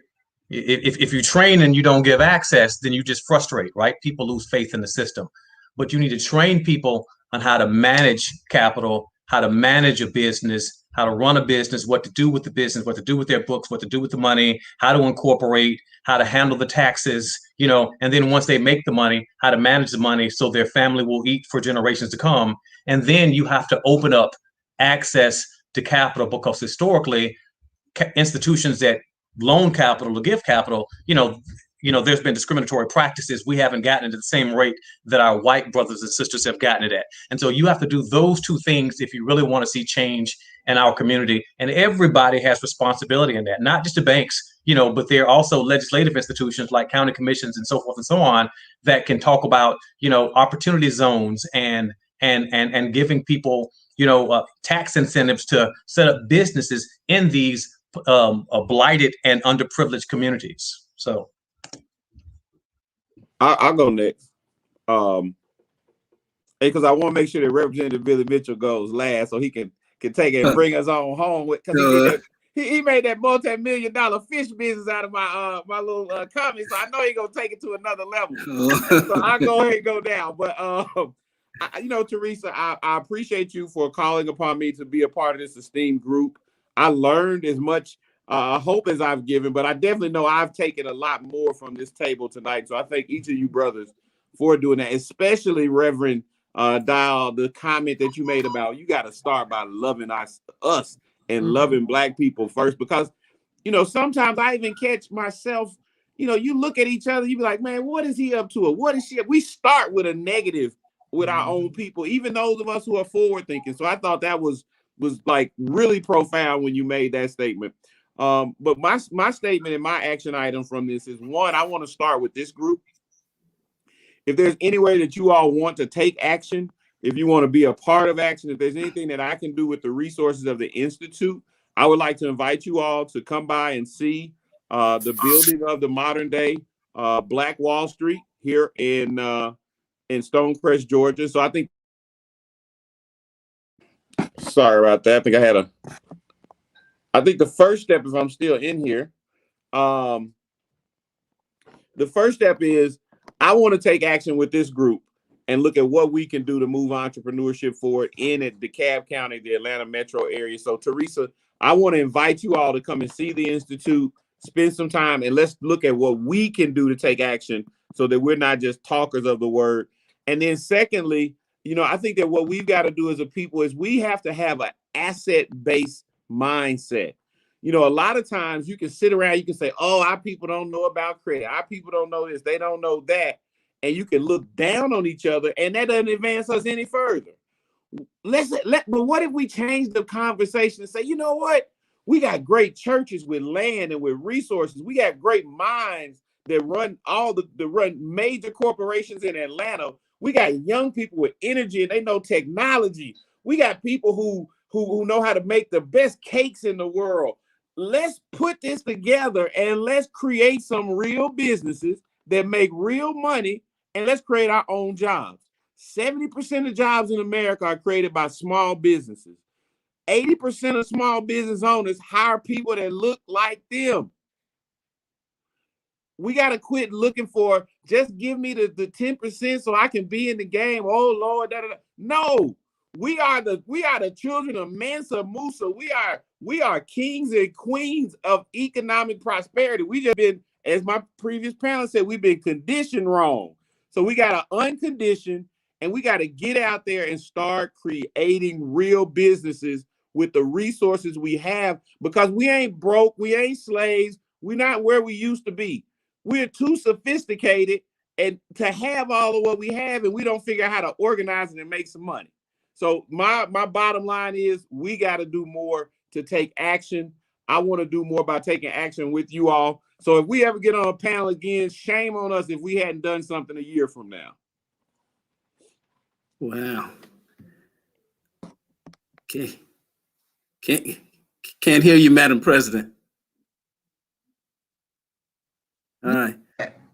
If you train and you don't give access, then you just frustrate, right? People lose faith in the system. But you need to train people on how to manage capital, how to manage a business, how to run a business, what to do with the business, what to do with their books, what to do with the money, how to incorporate, how to handle the taxes, and then once they make the money, how to manage the money so their family will eat for generations to come. And then you have to open up access to capital, because historically, institutions that loan capital or give capital, there's been discriminatory practices. We haven't gotten into the same rate that our white brothers and sisters have gotten it at. And so you have to do those two things if you really want to see change in our community. And everybody has responsibility in that, not just the banks, but there are also legislative institutions like county commissions and so forth and so on that can talk about, opportunity zones and giving people, tax incentives to set up businesses in these blighted and underprivileged communities. So I'll go next. Because I want to make sure that Representative Billy Mitchell goes last so he can take it and bring us on home with, because he made that multi-million-dollar fish business out of my my little comment, so I know he's gonna take it to another level. So I'll go ahead and go down. But Teresa, I appreciate you for calling upon me to be a part of this esteemed group. I learned as much hope as I've given, but I definitely know I've taken a lot more from this table tonight. So I thank each of you brothers for doing that, especially Reverend Dial, the comment that you made about you got to start by loving us and loving Black people first, because sometimes I even catch myself, you look at each other, you be like, man, what is he up to? Or what is she? We start with a negative with our own people, even those of us who are forward thinking. So I thought that was like really profound when you made that statement. But my statement and my action item from this is, one, I want to start with this group. If there's any way that you all want to take action, if you want to be a part of action, if there's anything that I can do with the resources of the Institute, I would like to invite you all to come by and see the building of the modern day Black Wall Street here in Stonecrest, Georgia. So I think, sorry about that. I think the first step, if I'm still in here, the first step is I want to take action with this group and look at what we can do to move entrepreneurship forward in DeKalb County, the Atlanta metro area. So Teresa, I want to invite you all to come and see the Institute, spend some time, and let's look at what we can do to take action so that we're not just talkers of the word. And then secondly, I think that what we've got to do as a people is we have to have an asset-based mindset. A lot of times you can sit around, you can say, oh, our people don't know about credit. Our people don't know this. They don't know that. And you can look down on each other, and that doesn't advance us any further. But what if we change the conversation and say, you know what? We got great churches with land and with resources. We got great minds that run run major corporations in Atlanta. We got young people with energy and they know technology. We got people who know how to make the best cakes in the world. Let's put this together and let's create some real businesses that make real money, and let's create our own jobs. 70% of jobs in America are created by small businesses. 80% of small business owners hire people that look like them. We got to quit looking for, just give me the 10% so I can be in the game. Oh Lord, no. We are the children of Mansa Musa. We are kings and queens of economic prosperity. We just been, as my previous panel said, we've been conditioned wrong. So we got to uncondition, and we got to get out there and start creating real businesses with the resources we have, because we ain't broke, we ain't slaves, we're not where we used to be. We're too sophisticated and to have all of what we have, and we don't figure out how to organize it and make some money. So my bottom line is we got to do more to take action. I want to do more by taking action with you all. So if we ever get on a panel again, shame on us if we hadn't done something a year from now. Wow. Okay. Can't hear you, Madam President. All right.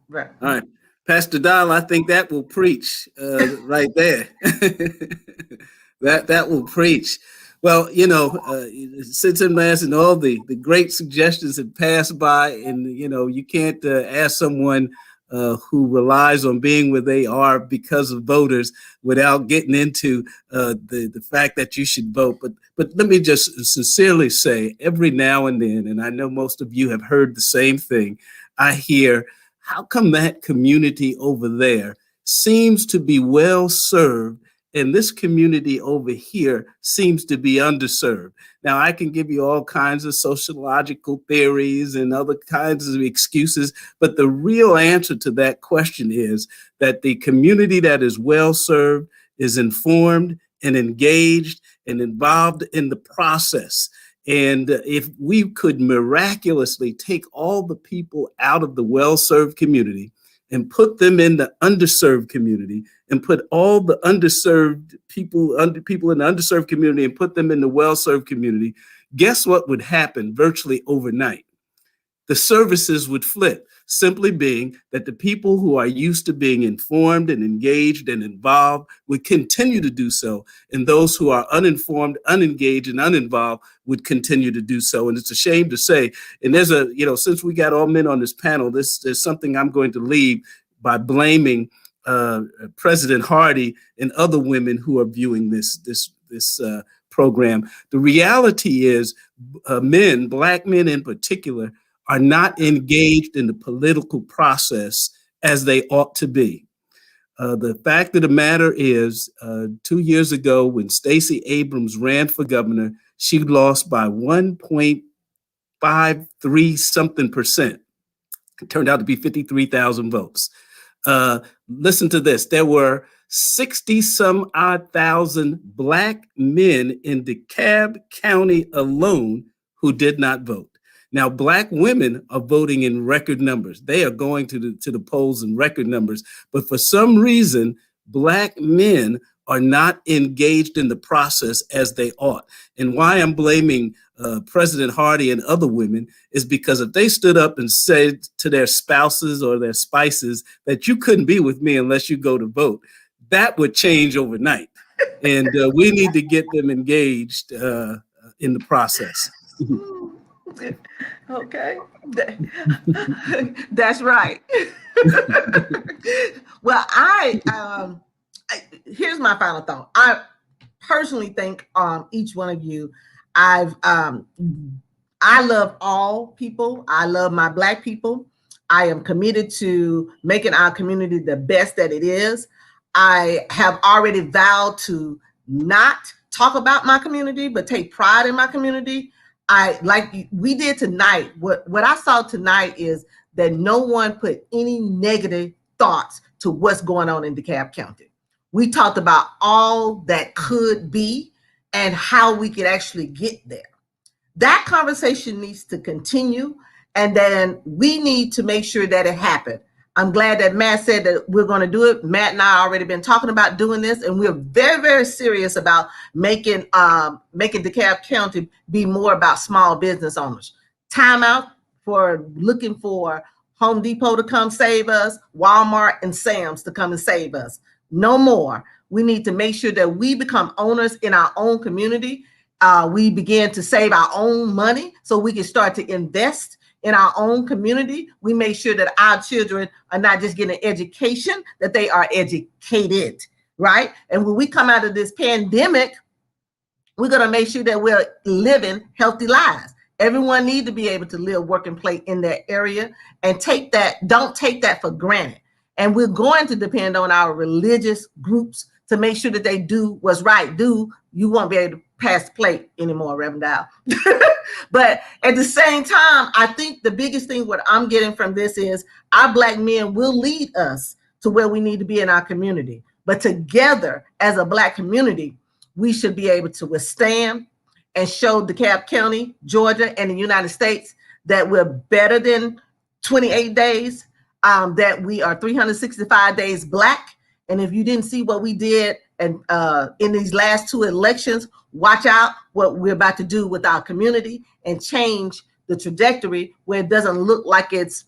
Right. All right. Pastor Dahl, I think that will preach right there. that will preach. Well, since and last and all the great suggestions have passed by, and you can't ask someone who relies on being where they are because of voters without getting into the fact that you should vote. But let me just sincerely say, every now and then, and I know most of you have heard the same thing, I hear, how come that community over there seems to be well served and this community over here seems to be underserved? Now, I can give you all kinds of sociological theories and other kinds of excuses, but the real answer to that question is that the community that is well served is informed and engaged and involved in the process. And if we could miraculously take all the people out of the well-served community and put them in the underserved community, and put all the underserved people in the underserved community and put them in the well-served community, guess what would happen virtually overnight? The services would flip, simply being that the people who are used to being informed and engaged and involved would continue to do so, and those who are uninformed, unengaged, and uninvolved would continue to do so. And it's a shame to say, and there's since we got all men on this panel, there's something I'm going to leave by blaming President Hardy and other women who are viewing this program. The reality is men, Black men in particular, are not engaged in the political process as they ought to be. The fact of the matter is, 2 years ago, when Stacey Abrams ran for governor, she lost by 1.53 something percent. It turned out to be 53,000 votes. Listen to this. There were 60 some odd thousand Black men in DeKalb County alone who did not vote. Now, Black women are voting in record numbers. They are going to the polls in record numbers. But for some reason, Black men are not engaged in the process as they ought. And why I'm blaming President Hardy and other women is because if they stood up and said to their spouses or their spices that you couldn't be with me unless you go to vote, that would change overnight. And we need to get them engaged in the process. Okay, that's right. Well, here's my final thought. I personally think each one of you, I love all people. I love my Black people. I am committed to making our community the best that it is. I have already vowed to not talk about my community, but take pride in my community. Like we did tonight, what I saw tonight is that no one put any negative thoughts to what's going on in DeKalb County. We talked about all that could be and how we could actually get there. That conversation needs to continue, and then we need to make sure that it happened. I'm glad that Matt said that we're going to do it. Matt and I already been talking about doing this, and we're very, very serious about making DeKalb County be more about small business owners. Time out for looking for Home Depot to come save us, Walmart and Sam's to come and save us. No more. We need to make sure that we become owners in our own community. We begin to save our own money so we can start to invest in our own community. We make sure that our children are not just getting an education, that they are educated, right? And when we come out of this pandemic, we're going to make sure that we're living healthy lives. Everyone needs to be able to live, work, and play in their area, and don't take that for granted. And we're going to depend on our religious groups to make sure that they do what's right. You won't be able to pass the plate anymore, Reverend Dow. But at the same time, I think the biggest thing what I'm getting from this is our Black men will lead us to where we need to be in our community. But together as a Black community, we should be able to withstand and show DeKalb County, Georgia, and the United States that we're better than 28 days, that we are 365 days Black. And if you didn't see what we did and in these last two elections, watch out what we're about to do with our community and change the trajectory where it doesn't look like it's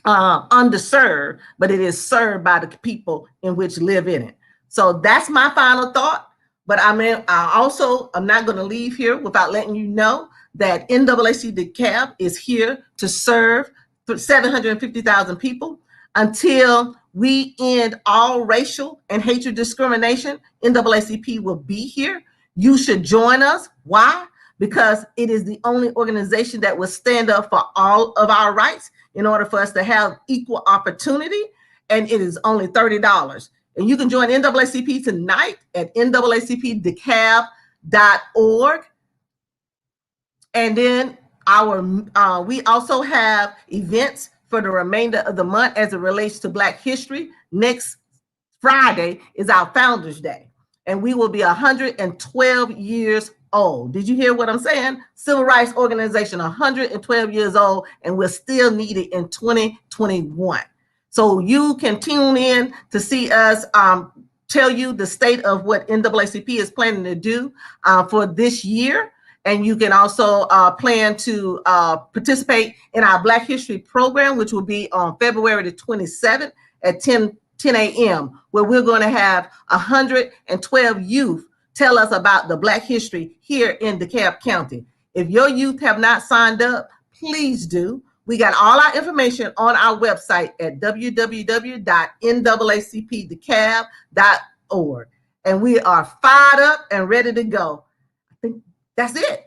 underserved, but it is served by the people in which live in it. So that's my final thought. But I'm not going to leave here without letting you know that NAACP Dekalb is here to serve 750,000 people until we end all racial and hatred discrimination. NAACP will be here. You should join us. Why? Because it is the only organization that will stand up for all of our rights in order for us to have equal opportunity. And it is only $30. And you can join NAACP tonight at naacpdekalb.org. And then we also have events for the remainder of the month as it relates to Black history. Next Friday is our Founders Day, and we will be 112 years old. Did you hear what I'm saying? Civil rights organization, 112 years old, and we're still needed in 2021. So you can tune in to see us tell you the state of what NAACP is planning to do for this year. And you can also plan to participate in our Black History program, which will be on February the 27th at 10 a.m., where we're going to have 112 youth tell us about the Black history here in DeKalb County. If your youth have not signed up, please do. We got all our information on our website at www.naacpdekalb.org. And we are fired up and ready to go. I think that's it.